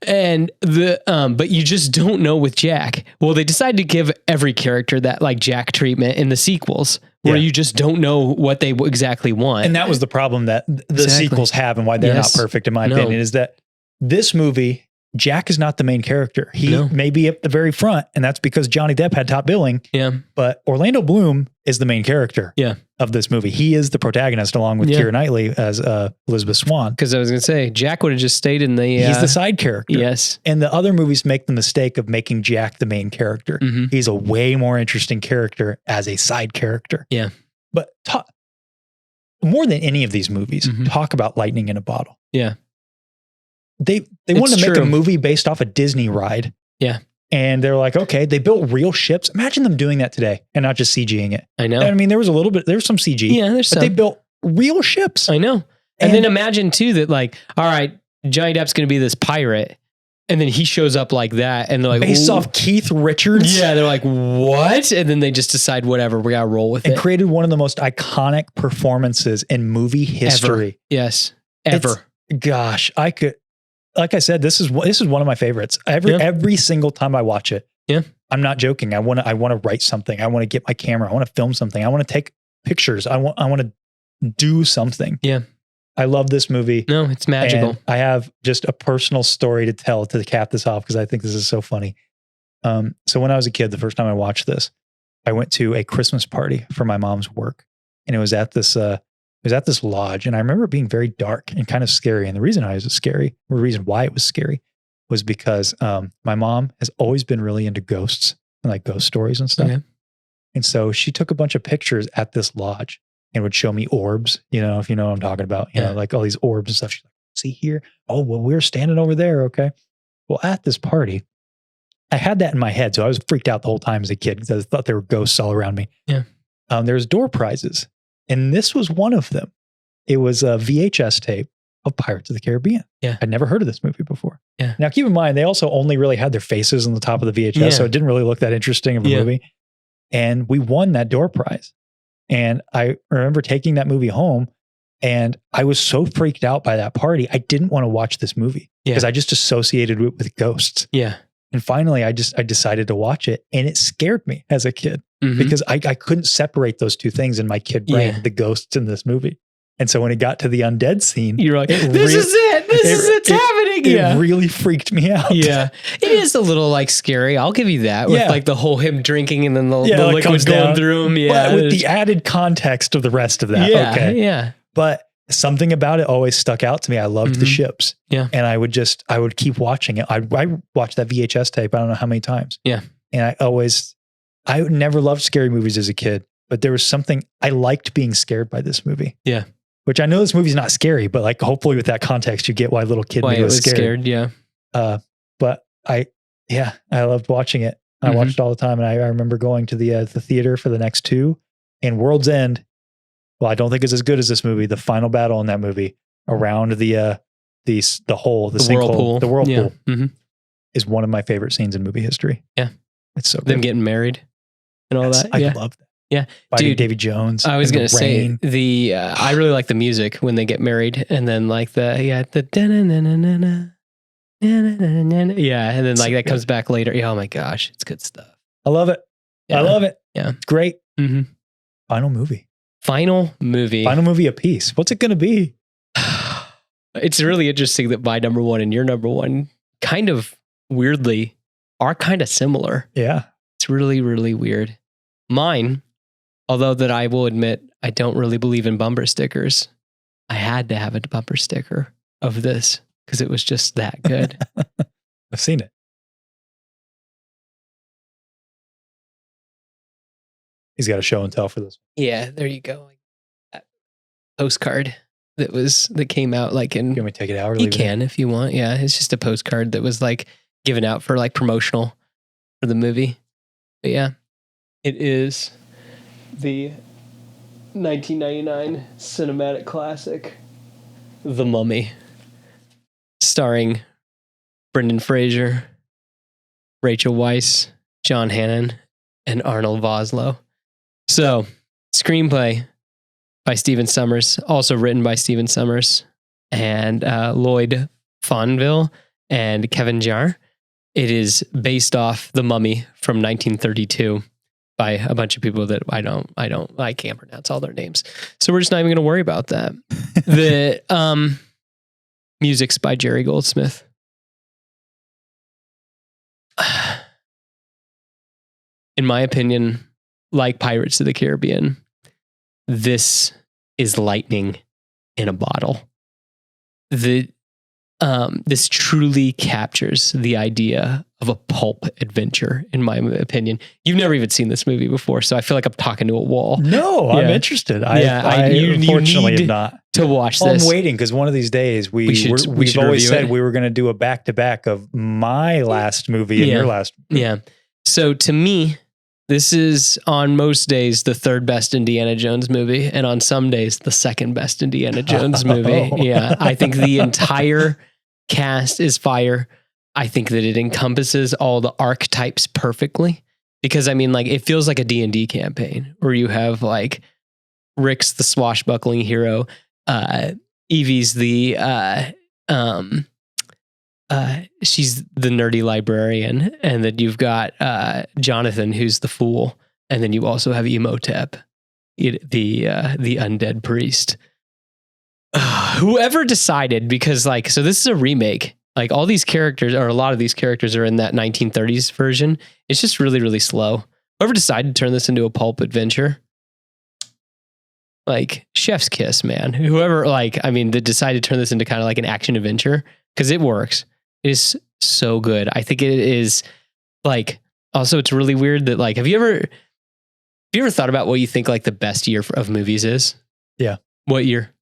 and but you just don't know with Jack. Well, they decided to give every character that like Jack treatment in the sequels where you just don't know what they exactly want. And that was the problem that the sequels have and why they're not perfect in my opinion is that this movie, Jack is not the main character. He may be at the very front, and that's because Johnny Depp had top billing. Yeah. But Orlando Bloom is the main character of this movie. He is the protagonist along with Keira Knightley as Elizabeth Swann. Because I was going to say, Jack would have just stayed in the... He's the side character. Yes. And the other movies make the mistake of making Jack the main character. Mm-hmm. He's a way more interesting character as a side character. Yeah. But more than any of these movies, talk about lightning in a bottle. Yeah. They wanted to make a movie based off a Disney ride. Yeah. And they're like, okay, they built real ships. Imagine them doing that today and not just CGing it. I know. I mean, there was some CG. Yeah, but they built real ships. I know. And then imagine too that like, all right, Johnny Depp's going to be this pirate. And then he shows up like that. And they're like, based off Keith Richards. Yeah. They're like, what? And then they just decide, whatever, we got to roll with it. And created one of the most iconic performances in movie history. Ever. Yes. Ever. Gosh, like I said, this is one of my favorites. Every single time I watch it, I'm not joking. I want to write something. I want to get my camera. I want to film something. I want to take pictures. I want to do something. Yeah. I love this movie. No, it's magical. And I have just a personal story to tell to cap this off because I think this is so funny. So when I was a kid, the first time I watched this, I went to a Christmas party for my mom's work, and it was at this was at this lodge, and I remember it being very dark and kind of scary. And the reason the reason why it was scary was because my mom has always been really into ghosts and like ghost stories and stuff. Okay. And so she took a bunch of pictures at this lodge and would show me orbs, if you know what I'm talking about, you know, like all these orbs and stuff. She's like, see here? Oh, well, we're standing over there. Okay. Well, at this party, I had that in my head. So I was freaked out the whole time as a kid because I thought there were ghosts all around me. Yeah. There was door prizes. And this was one of them. It was a VHS tape of Pirates of the Caribbean. Yeah. I'd never heard of this movie before. Yeah. Now, keep in mind, they also only really had their faces on the top of the VHS. So it didn't really look that interesting of a movie. And we won that door prize. And I remember taking that movie home, and I was so freaked out by that party. I didn't want to watch this movie because I just associated it with ghosts. Yeah. And finally, I decided to watch it, and it scared me as a kid because I couldn't separate those two things in my kid brain, the ghosts in this movie. And so when it got to the undead scene, you're like, this is it. It's happening. It really freaked me out. Yeah. It is a little like scary. I'll give you that with like the whole him drinking and then the liquid going through him. Yeah. But with the added context of the rest of that. Yeah. Okay. Yeah. But something about it always stuck out to me. I loved the ships. Yeah. And I would keep watching it. I watched that VHS tape. I don't know how many times. Yeah. And I never loved scary movies as a kid, but there was something I liked being scared by this movie. Yeah. Which I know this movie's not scary, but like hopefully with that context, you get why little kid me was scared. Yeah. But I loved watching it. I watched it all the time. And I remember going to the theater for the next two, and World's End. Well, I don't think it's as good as this movie. The final battle in that movie around the sinkhole, the whirlpool is one of my favorite scenes in movie history. Yeah. It's so good. Them getting married and all that. I love that. Yeah. Dude, Davy Jones. I was going to say I really like the music when they get married, and then like the and then like that comes back later. Yeah, oh my gosh, it's good stuff. I love it. Yeah. I love it. Yeah. It's great. Final movie a piece. What's it going to be? It's really interesting that my number one and your number one kind of weirdly are kind of similar. Yeah. It's really, really weird. Mine, although that I will admit, I don't really believe in bumper stickers. I had to have a bumper sticker of this because it was just that good. I've seen it. He's got a show and tell for this. Yeah, there you go. That postcard that came out like in. Can we take it out? Or you can if you want. Yeah, it's just a postcard that was like given out for like promotional for the movie. But yeah, it is the 1999 cinematic classic, The Mummy, starring Brendan Fraser, Rachel Weisz, John Hannon, and Arnold Vosloo. So, screenplay by Stephen Sommers, also written by Stephen Sommers and Lloyd Fonville and Kevin Jarre. It is based off The Mummy from 1932 by a bunch of people that I can't pronounce all their names. So we're just not even going to worry about that. The music's by Jerry Goldsmith. In my opinion, like Pirates of the Caribbean, this is lightning in a bottle. This truly captures the idea of a pulp adventure, in my opinion. You've never even seen this movie before, so I feel like I'm talking to a wall. No, I'm interested. You unfortunately am not. To watch this. I'm waiting because one of these days we've always said we were going to do a back-to-back of my last movie and your last movie. Yeah. So to me, this is on most days the third best Indiana Jones movie, and on some days the second best Indiana Jones movie. Yeah, I think the entire cast is fire. I think that it encompasses all the archetypes perfectly, because I mean, like, it feels like a D&D campaign where you have like Rick's the swashbuckling hero, Evie's the she's the nerdy librarian, and then you've got Jonathan, who's the fool, and then you also have Imhotep, the undead priest. Whoever decided, because like, so this is a remake. Like all these characters, or a lot of these characters, are in that 1930s version. It's just really, really slow. Whoever decided to turn this into a pulp adventure, like chef's kiss, man. Whoever, like, I mean, that decided to turn this into kind of like an action adventure, because it works. It is so good. I think it is like, also it's really weird that like, have you ever thought about what you think like the best year of movies is? Yeah. What year?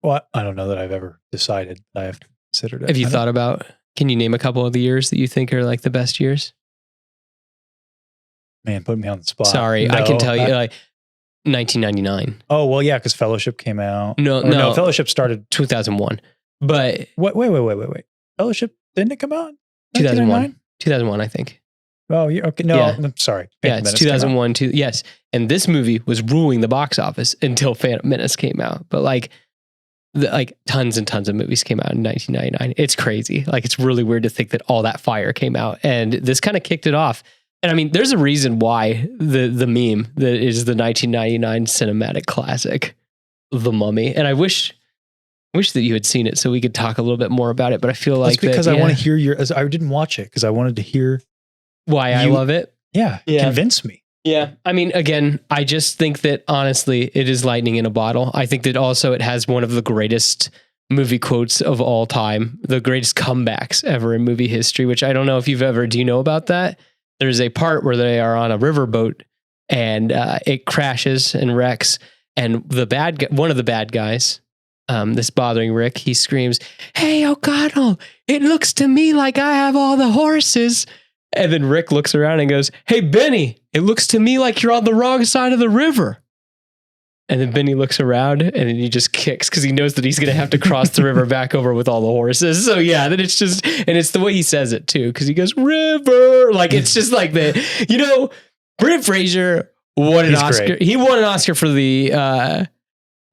Well, I don't know that I've ever decided. I have considered it. Have you thought about, can you name a couple of the years that you think are like the best years? Man, put me on the spot. Sorry, I can tell you like 1999. Oh, well, yeah, because Fellowship came out. No, Fellowship started 2001. But wait. Fellowship, didn't it come out? 2001. 2001, I think. Oh, yeah. Okay. No, Yeah. I'm sorry. Yeah, it's 2001 too. Yes. And this movie was ruling the box office until Phantom Menace came out. But like tons and tons of movies came out in 1999. It's crazy. Like, it's really weird to think that all that fire came out, and this kind of kicked it off. And I mean, there's a reason why the meme that is the 1999 cinematic classic, The Mummy. And I wish that you had seen it so we could talk a little bit more about it. But I feel like that's because I want to hear I didn't watch it because I wanted to hear why I love it. Yeah. Convince me. Yeah. I mean, again, I just think that honestly, it is lightning in a bottle. I think that also it has one of the greatest movie quotes of all time, the greatest comebacks ever in movie history, which I don't know if do you know about that? There's a part where they are on a riverboat and it crashes and wrecks. And one of the bad guys, that's bothering Rick, he screams, "Hey, O'Connell, it looks to me like I have all the horses." And then Rick looks around and goes, "Hey, Benny, it looks to me like you're on the wrong side of the river." And then Benny looks around and then he just kicks because he knows that he's going to have to cross the river back over with all the horses. So yeah, then it's just, and it's the way he says it too, because he goes, "River." Like, it's just like Brendan Fraser won an Oscar. Great. He won an Oscar for the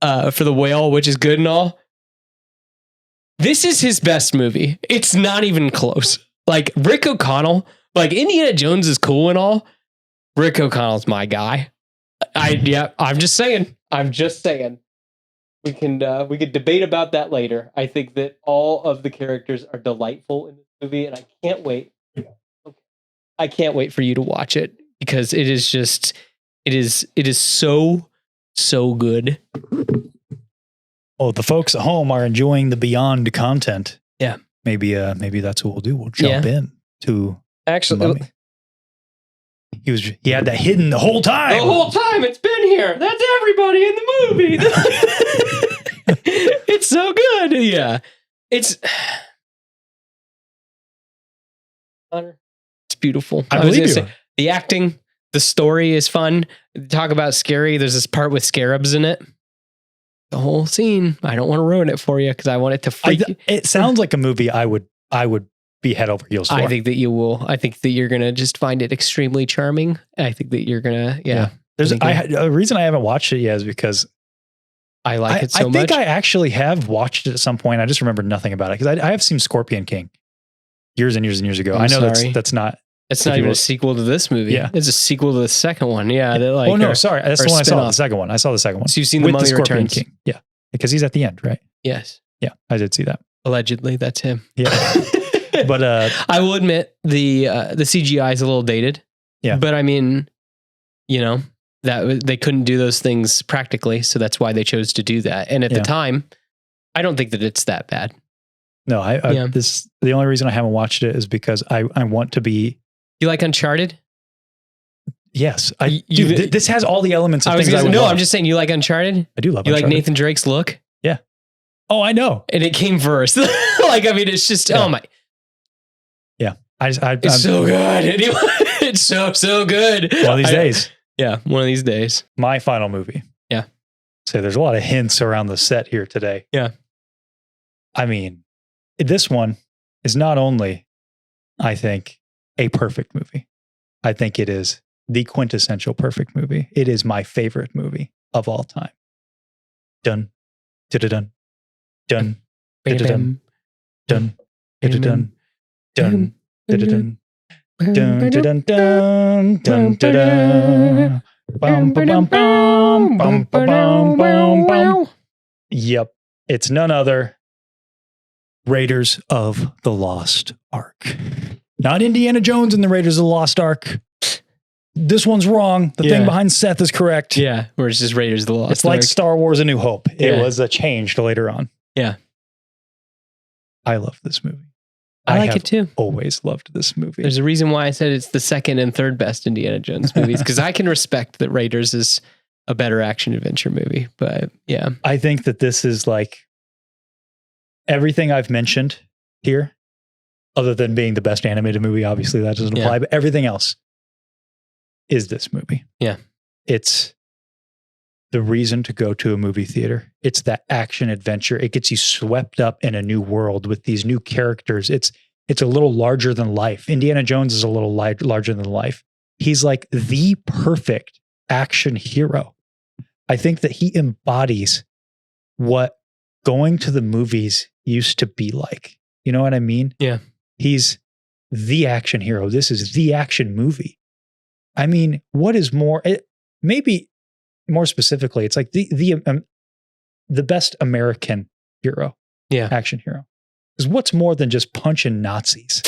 Whale, which is good and all. This is his best movie. It's not even close. Like, Rick O'Connell, like, Indiana Jones is cool and all. Rick O'Connell's my guy. I'm just saying. We can debate about that later. I think that all of the characters are delightful in this movie, and I can't wait. I can't wait for you to watch it, because it is just, it is so good. Oh, the folks at home are enjoying the Beyond content. Yeah. Maybe that's what we'll do. We'll jump in to actually. He had that hidden the whole time. The whole time it's been here. That's everybody in the movie. It's so good. Yeah. It's beautiful. I believe you. The acting, the story is fun. Talk about scary. There's this part with scarabs in it. The whole scene. I don't want to ruin it for you because I want it to freak you. It sounds like a movie I would be head over heels for. I think that you will. I think that you're going to just find it extremely charming. I think that you're going to, yeah. The reason I haven't watched it yet is because I like it so much. I think I actually have watched it at some point. I just remember nothing about it because I have seen Scorpion King years and years and years ago. I know that's not. It's not even a sequel to this movie. Yeah. It's a sequel to the second one. Yeah. Sorry. That's the one I saw. The second one. I saw the second one. So you've seen The Mummy Returns. King. Yeah. Because he's at the end, right? Yes. Yeah. I did see that. Allegedly, that's him. Yeah. But I will admit the CGI is a little dated. Yeah. But I mean, that they couldn't do those things practically, so that's why they chose to do that. And at the time, I don't think that it's that bad. No, the only reason I haven't watched it is because I want to be. You like Uncharted? Yes. This has all the elements of things I would love. I'm just saying, you like Uncharted? I do love You Uncharted. like Nathan Drake's look? Yeah. Oh, I know. And it came first. It's just, oh my. Yeah. It's so good. It's so good. One of these days. Yeah. One of these days. My final movie. Yeah. So there's a lot of hints around the set here today. Yeah. I mean, this one is not only, I think, a perfect movie. I think it is the quintessential perfect movie. It is my favorite movie of all time. Dun, dun, dun, dun, dun, dun, dun, dun, dun, dun, dun, dun, dun, dun, bum, bum, bum, bum, bum, bum, bum. Yep, it's none other. Raiders of the Lost Ark. Not Indiana Jones and the Raiders of the Lost Ark. this one's wrong. The thing behind Seth is correct. Yeah, where it's just Raiders of the Lost Ark. It's like Star Wars A New Hope. It was a change later on. Yeah. I love this movie. I like it too. Always loved this movie. There's a reason why I said it's the second and third best Indiana Jones movies, because I can respect that Raiders is a better action adventure movie. But yeah, I think that this is like everything I've mentioned here, other than being the best animated movie. Obviously, that doesn't apply, but everything else is this movie. Yeah. It's the reason to go to a movie theater. It's that action adventure. It gets you swept up in a new world with these new characters. It's a little larger than life. Indiana Jones is a little larger than life. He's like the perfect action hero. I think that he embodies what going to the movies used to be like. You know what I mean? Yeah. He's the action hero. This is the action movie. I mean, what is more, maybe more specifically, it's like the best American hero, action hero. Because what's more than just punching Nazis?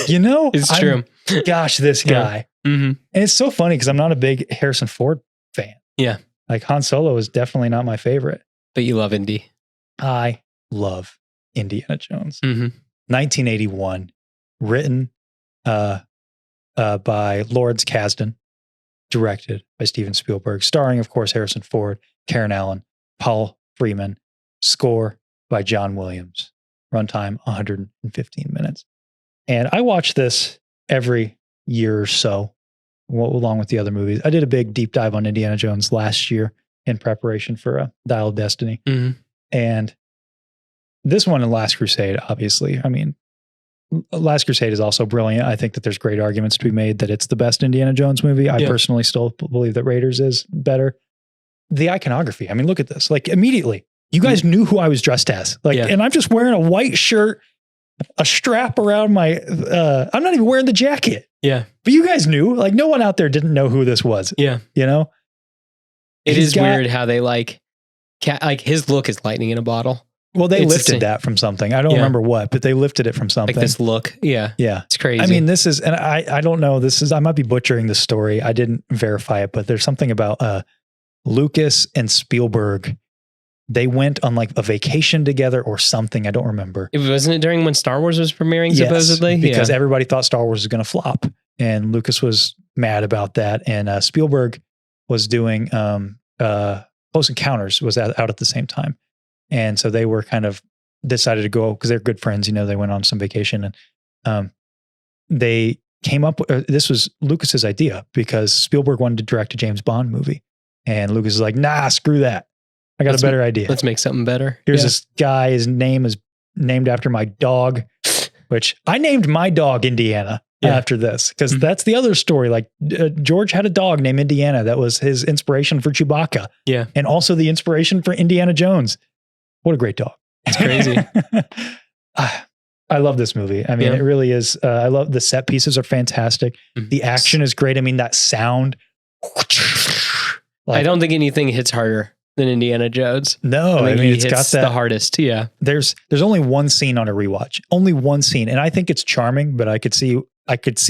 You know, it's true. Gosh, this guy, mm-hmm. And it's so funny because I'm not a big Harrison Ford fan. Yeah, like Han Solo is definitely not my favorite. But you love Indy. I love Indiana Jones. Mm-hmm. 1981, written by Lawrence Kasdan, directed by Steven Spielberg, starring, of course, Harrison Ford, Karen Allen, Paul Freeman, score by John Williams, runtime 115 minutes. And I watch this every year or so, along with the other movies. I did a big deep dive on Indiana Jones last year in preparation for Dial of Destiny. Mm-hmm. And this one and Last Crusade, obviously. I mean, Last Crusade is also brilliant. I think that there's great arguments to be made that it's the best Indiana Jones movie. I personally still believe that Raiders is better. The iconography. I mean, look at this. Like immediately, you guys knew who I was dressed as. Like, and I'm just wearing a white shirt, a strap around my, I'm not even wearing the jacket. Yeah. But you guys knew, like no one out there didn't know who this was. Yeah. You know? It is weird how they like his look is lightning in a bottle. Well, they lifted that from something. I don't remember what, but they lifted it from something. Like this look. Yeah. Yeah. It's crazy. I mean, this is, and I don't know, I might be butchering the story. I didn't verify it, but there's something about Lucas and Spielberg. They went on like a vacation together or something. I don't remember. Wasn't it during when Star Wars was premiering, supposedly? Because everybody thought Star Wars was going to flop. And Lucas was mad about that. And Spielberg was doing Close Encounters was out at the same time. And so they were kind of decided to go because they're good friends. You know, they went on some vacation and they came up with, this was Lucas's idea because Spielberg wanted to direct a James Bond movie. And Lucas is like, nah, screw that. I got a better idea. Let's make something better. Here's this guy. His name is named after my dog, which I named my dog Indiana after this because that's the other story. Like George had a dog named Indiana. That was his inspiration for Chewbacca. Yeah. And also the inspiration for Indiana Jones. What a great dog. It's crazy. I love this movie. I mean, it really is. I love the set pieces are fantastic. Mm-hmm. The action is great. I mean, that sound. I don't think anything hits harder than Indiana Jones. No, I mean it's got that the hardest. Yeah. There's only one scene on a rewatch. Only one scene. And I think it's charming, but I could see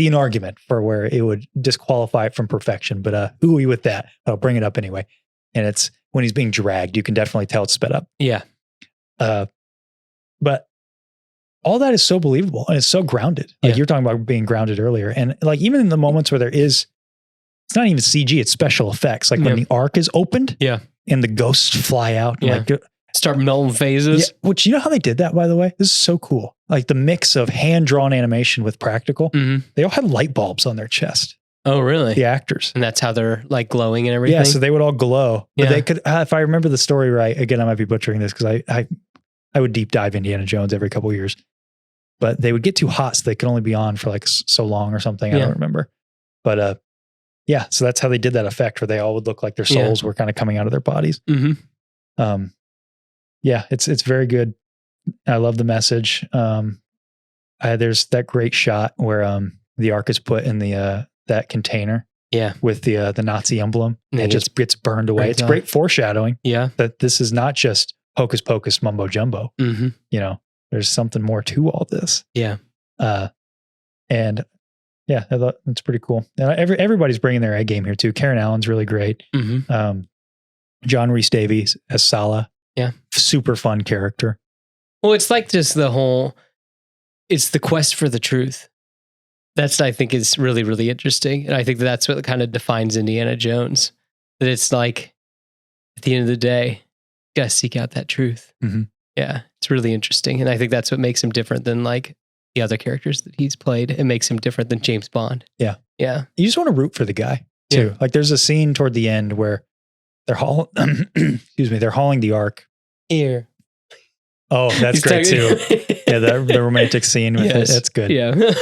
an argument for where it would disqualify it from perfection. But ooey with that. I'll bring it up anyway. And it's when he's being dragged, you can definitely tell it's sped up. Yeah. But all that is so believable and it's so grounded. Like you're talking about being grounded earlier. And like even in the moments where it's not even CG, it's special effects. Like when the Ark is opened and the ghosts fly out. And like, start melting phases. Yeah, which you know how they did that, by the way? This is so cool. Like the mix of hand-drawn animation with practical. Mm-hmm. They all had light bulbs on their chest. Oh, really? The actors. And that's how they're like glowing and everything? Yeah, so they would all glow. But they could, if I remember the story right, again, I might be butchering this because I would deep dive Indiana Jones every couple of years. But they would get too hot so they could only be on for like so long or something. I don't remember. But so that's how they did that effect where they all would look like their souls were kind of coming out of their bodies. Mm-hmm. It's very good. I love the message. There's that great shot where the Ark is put in the that container with the Nazi emblem and it just gets burned away. It's great foreshadowing that this is not just hocus pocus mumbo jumbo. Mm-hmm. You know, there's something more to all this. Yeah. And Yeah, I thought it's pretty cool. And everybody's bringing their A game here too. Karen Allen's really great. John Rhys Davies as Sala. Yeah. Super fun character. Well, it's like just it's the quest for the truth. That's, I think, is really, really interesting. And I think that's what kind of defines Indiana Jones. That it's like, at the end of the day, you got to seek out that truth. Yeah, it's really interesting. And I think that's what makes him different than like the other characters that he's played. It makes him different than James Bond. Yeah. Yeah. You just want to root for the guy too. Like there's a scene toward the end where they're they're hauling the Ark. Here. Oh, that's great too. Yeah, the romantic scene with it. That's good. Yeah.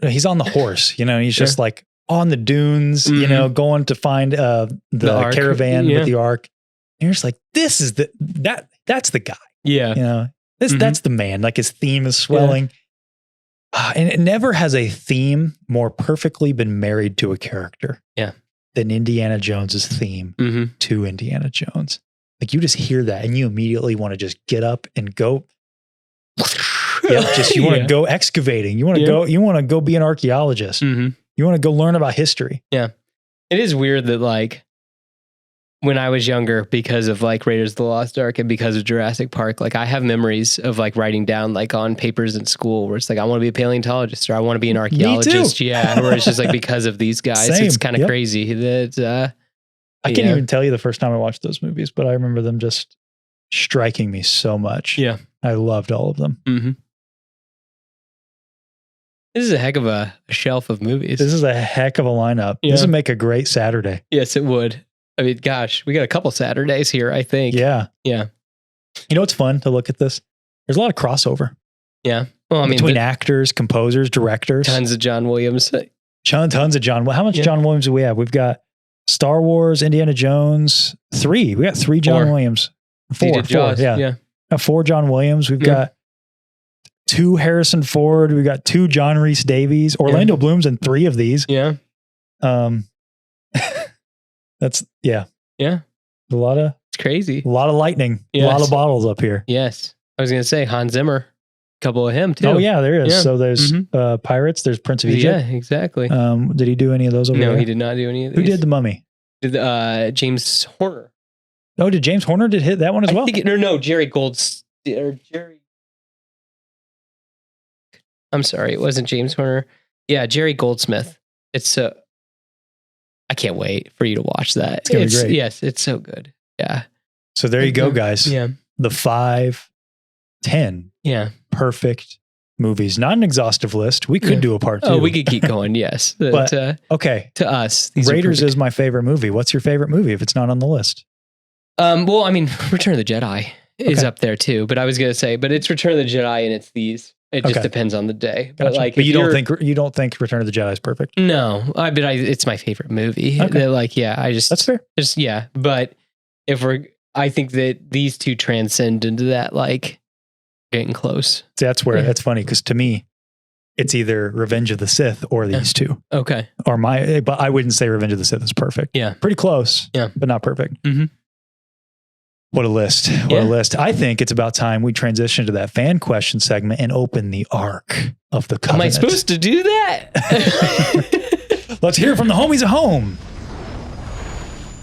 He's on the horse, you know, he's just like on the dunes, you know, going to find the caravan with the Ark. And you're just like, this is that's the guy. Yeah. You know, that's the man. Like his theme is swelling. And it never has a theme more perfectly been married to a character. Yeah. Than Indiana Jones's theme to Indiana Jones. Like you just hear that and you immediately want to just get up and go. You want to go excavating. You want to go be an archaeologist. You want to go learn about history. Yeah. It is weird that like when I was younger, because of like Raiders of the Lost Ark and because of Jurassic Park, like I have memories of like writing down like on papers in school where it's like, I want to be a paleontologist or I want to be an archaeologist. Yeah. Where it's just like because of these guys, it's kind of crazy that, I can't even tell you the first time I watched those movies, but I remember them just striking me so much. Yeah. I loved all of them. This is a heck of a shelf of movies. This is a heck of a lineup. Yeah. This would make a great Saturday. Yes, it would. I mean, gosh, we got a couple Saturdays here, I think. Yeah. Yeah. You know what's fun to look at this? There's a lot of crossover. Yeah. Well, I mean, between actors, composers, directors. Tons of John Williams. Tons of John. How much John Williams do we have? We've got Star Wars, Indiana Jones, 3. We got 3 John Williams. 4. Yeah. 4 John Williams. We've got 2 Harrison Ford. We've got 2 John Rhys Davies. Orlando Bloom's in 3 of these. Yeah. That's Yeah. It's crazy. A lot of lightning. Yes. A lot of bottles up here. Yes. I was going to say Hans Zimmer. A couple of him too. Oh yeah, there is. Yeah. So there's Pirates. There's Prince of Egypt. Yeah, exactly. Did he do any of those over there? No, he did not do any of these. Who did The Mummy? Did James Horner. Oh, did James Horner hit that one as well? No, Jerry Golds. I'm sorry, it wasn't James Horner. Yeah, Jerry Goldsmith. It's I can't wait for you to watch that. It's gonna be great. Yes, it's so good. Yeah. So there you go, guys. Yeah. The 5, 10 perfect movies. Not an exhaustive list. We could do a part 2. Oh, we could keep going. Yes. But okay. To us, Raiders is my favorite movie. What's your favorite movie if it's not on the list? Well, I mean, Return of the Jedi is up there too, but I was going to say, but it's Return of the Jedi and it's these. It just depends on the day. Gotcha. But you don't think Return of the Jedi is perfect? No, it's my favorite movie. Okay. That's fair. But I think that these two transcend into that, like getting close. That's where it's funny because to me, it's either Revenge of the Sith or these two. Okay. But I wouldn't say Revenge of the Sith is perfect. Yeah. Pretty close. Yeah. But not perfect. What a list. What a list. I think it's about time we transition to that fan question segment and open the Ark of the Covenant. Am I supposed to do that? Let's hear from the homies at home.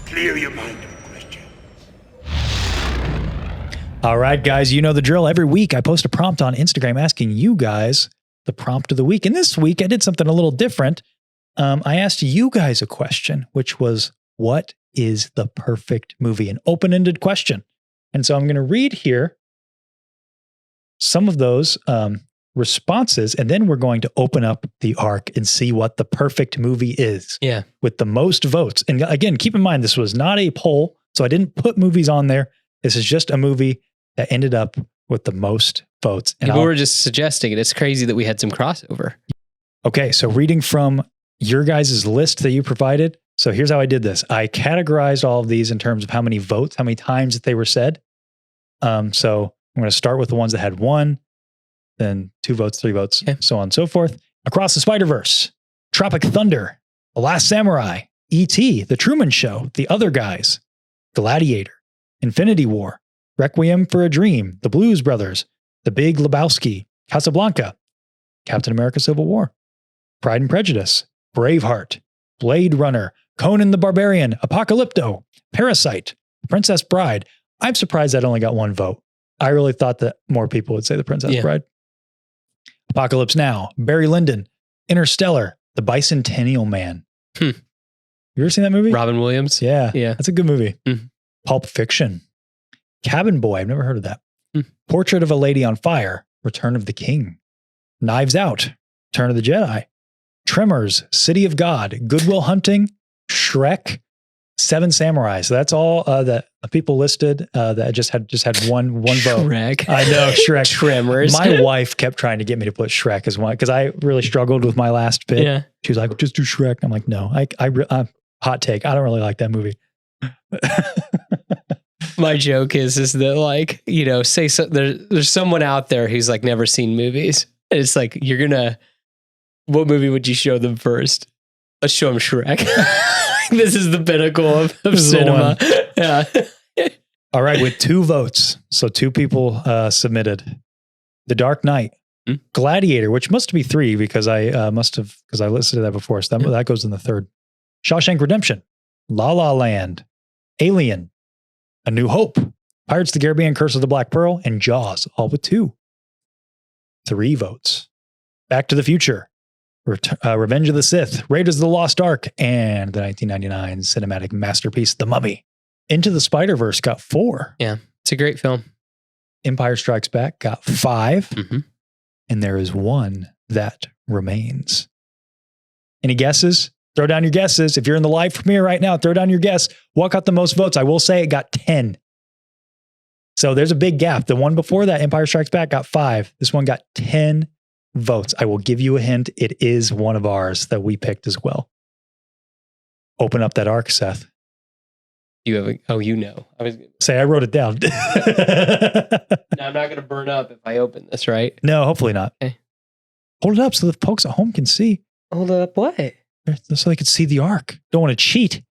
Clear your mind of questions. All right, guys, you know the drill. Every week I post a prompt on Instagram asking you guys the prompt of the week. And this week I did something a little different. I asked you guys a question, which was, what is the perfect movie? An open-ended question. And so I'm going to read here some of those responses, and then we're going to open up the Ark and see what the perfect movie is. Yeah. With the most votes. And again, keep in mind, this was not a poll, so I didn't put movies on there. This is just a movie that ended up with the most votes. And people were just suggesting it. It's crazy that we had some crossover. Okay, so reading from your guys' list that you provided. So here's how I did this. I categorized all of these in terms of how many votes, how many times that they were said. So I'm going to start with the ones that had 1, then 2 votes, 3 votes, so on and so forth. Across the Spider-Verse, Tropic Thunder, The Last Samurai, E.T., The Truman Show, The Other Guys, Gladiator, Infinity War, Requiem for a Dream, The Blues Brothers, The Big Lebowski, Casablanca, Captain America Civil War. Pride and Prejudice, Braveheart, Blade Runner, Conan the Barbarian, Apocalypto, Parasite, Princess Bride. I'm surprised that only got one vote. I really thought that more people would say The Princess Bride. Apocalypse Now, Barry Lyndon, Interstellar, The Bicentennial Man. You ever seen that movie? Robin Williams. Yeah. Yeah. That's a good movie. Pulp Fiction, Cabin Boy. I've never heard of that. Portrait of a Lady on Fire, Return of the King, Knives Out, Return of the Jedi, Tremors, City of God, Good Will Hunting, Shrek, Seven Samurai. So that's all that people listed that just had one vote. Shrek. I know, Shrek. Tremors. My wife kept trying to get me to put Shrek as one because I really struggled with my last pick. Yeah. She was like, just do Shrek. I'm like, no, hot take. I don't really like that movie. My joke is that like, you know, say so, there's someone out there who's like never seen movies. And it's like, what movie would you show them first? Let's show them Shrek. This is the pinnacle of cinema. Yeah. All right. With 2 votes. So 2 people submitted. The Dark Knight, Gladiator, which must be 3 because I listed that before. So that goes in the 3rd. Shawshank Redemption, La La Land, Alien, A New Hope, Pirates of the Caribbean, Curse of the Black Pearl, and Jaws, all with 2. 3 votes. Back to the Future, Revenge of the Sith, Raiders of the Lost Ark, and the 1999 cinematic masterpiece, The Mummy. Into the Spider-Verse got 4. Yeah, it's a great film. Empire Strikes Back got 5. And there is 1 that remains. Any guesses? Throw down your guesses. If you're in the live premiere right now, throw down your guess. What got the most votes? I will say it got 10. So there's a big gap. The one before that, Empire Strikes Back, got 5. This one got 10 votes. I will give you a hint. It is one of ours that we picked as well. Open up that arc, Seth. You have I wrote it down. No, I'm not going to burn up if I open this, right? No, hopefully not. Okay. Hold it up so the folks at home can see. Hold up what? So they can see the arc. Don't want to cheat.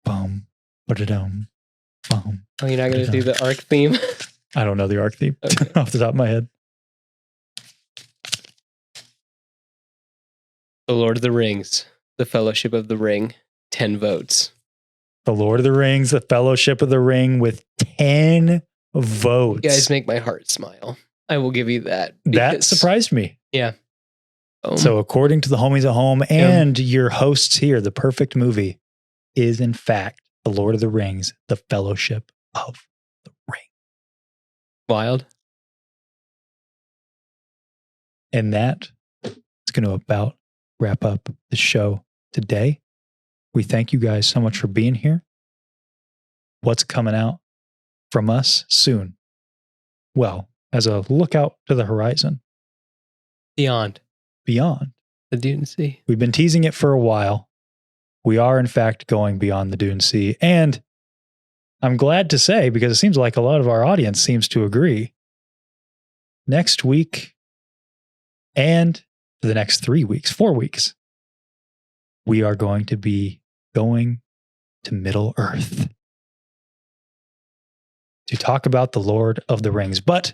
Boom. Ba-da-dum. Boom. Oh, you're not going to do the arc theme? I don't know the arc theme off the top of my head. The Lord of the Rings, The Fellowship of the Ring, 10 votes. The Lord of the Rings, The Fellowship of the Ring with 10 votes. You guys make my heart smile. I will give you that. That surprised me. Yeah. So according to the homies at home and your hosts here, the perfect movie is in fact The Lord of the Rings, The Fellowship of the Ring. Wild. And that is going to about wrap up the show today. We thank you guys so much for being here. What's coming out from us soon? Well, as a look out to the horizon. Beyond the Dune Sea. We've been teasing it for a while. We are, in fact, going beyond the Dune Sea. And I'm glad to say, because it seems like a lot of our audience seems to agree, next week and for the next 4 weeks, we are going to be going to Middle Earth to talk about the Lord of the Rings. But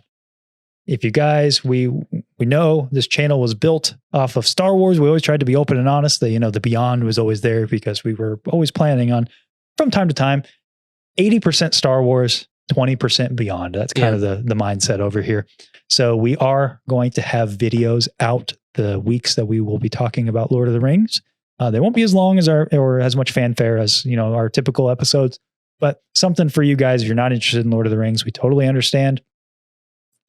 if you guys, we know this channel was built off of Star Wars. We always tried to be open and honest. That, the Beyond was always there because we were always planning on, from time to time, 80% Star Wars, 20% Beyond. That's kind of the mindset over here. So we are going to have videos out the weeks that we will be talking about Lord of the Rings. They won't be as long as or as much fanfare as our typical episodes, but something for you guys. If you're not interested in Lord of the Rings, we totally understand.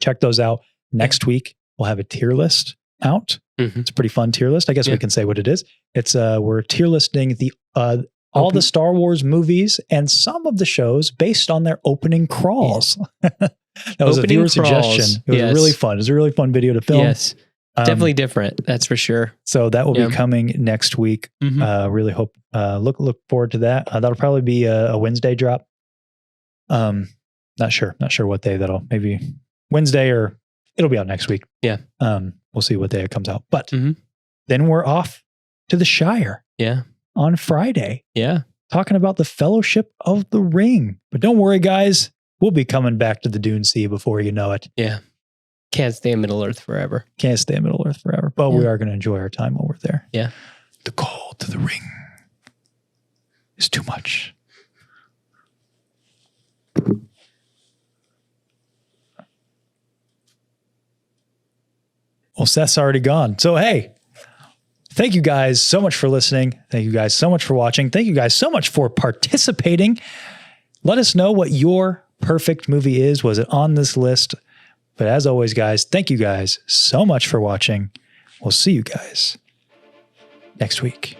Check those out. Next week, we'll have a tier list out. It's a pretty fun tier list. I guess we can say what it is. It's we're tier listing all the Star Wars movies and some of the shows based on their opening crawls. That was a viewer suggestion. It was really fun. It was a really fun video to film. Yes. Definitely different. That's for sure. So that will be coming next week. Really hope, look forward to that. That'll probably be a Wednesday drop. Not sure what day maybe Wednesday or it'll be out next week. Yeah. We'll see what day it comes out. But then we're off to the Shire. Yeah. On Friday. Yeah. Talking about the Fellowship of the Ring. But don't worry, guys. we'll be coming back to the Dune Sea before you know it. Yeah. Can't stay in Middle Earth forever. Can't stay in Middle Earth forever, but we are going to enjoy our time while we're there. Yeah. The call to the ring is too much. Well, Seth's already gone. So, hey, thank you guys so much for listening. Thank you guys so much for watching. Thank you guys so much for participating. Let us know what your perfect movie is. Was it on this list? But as always, guys, thank you guys so much for watching. We'll see you guys next week.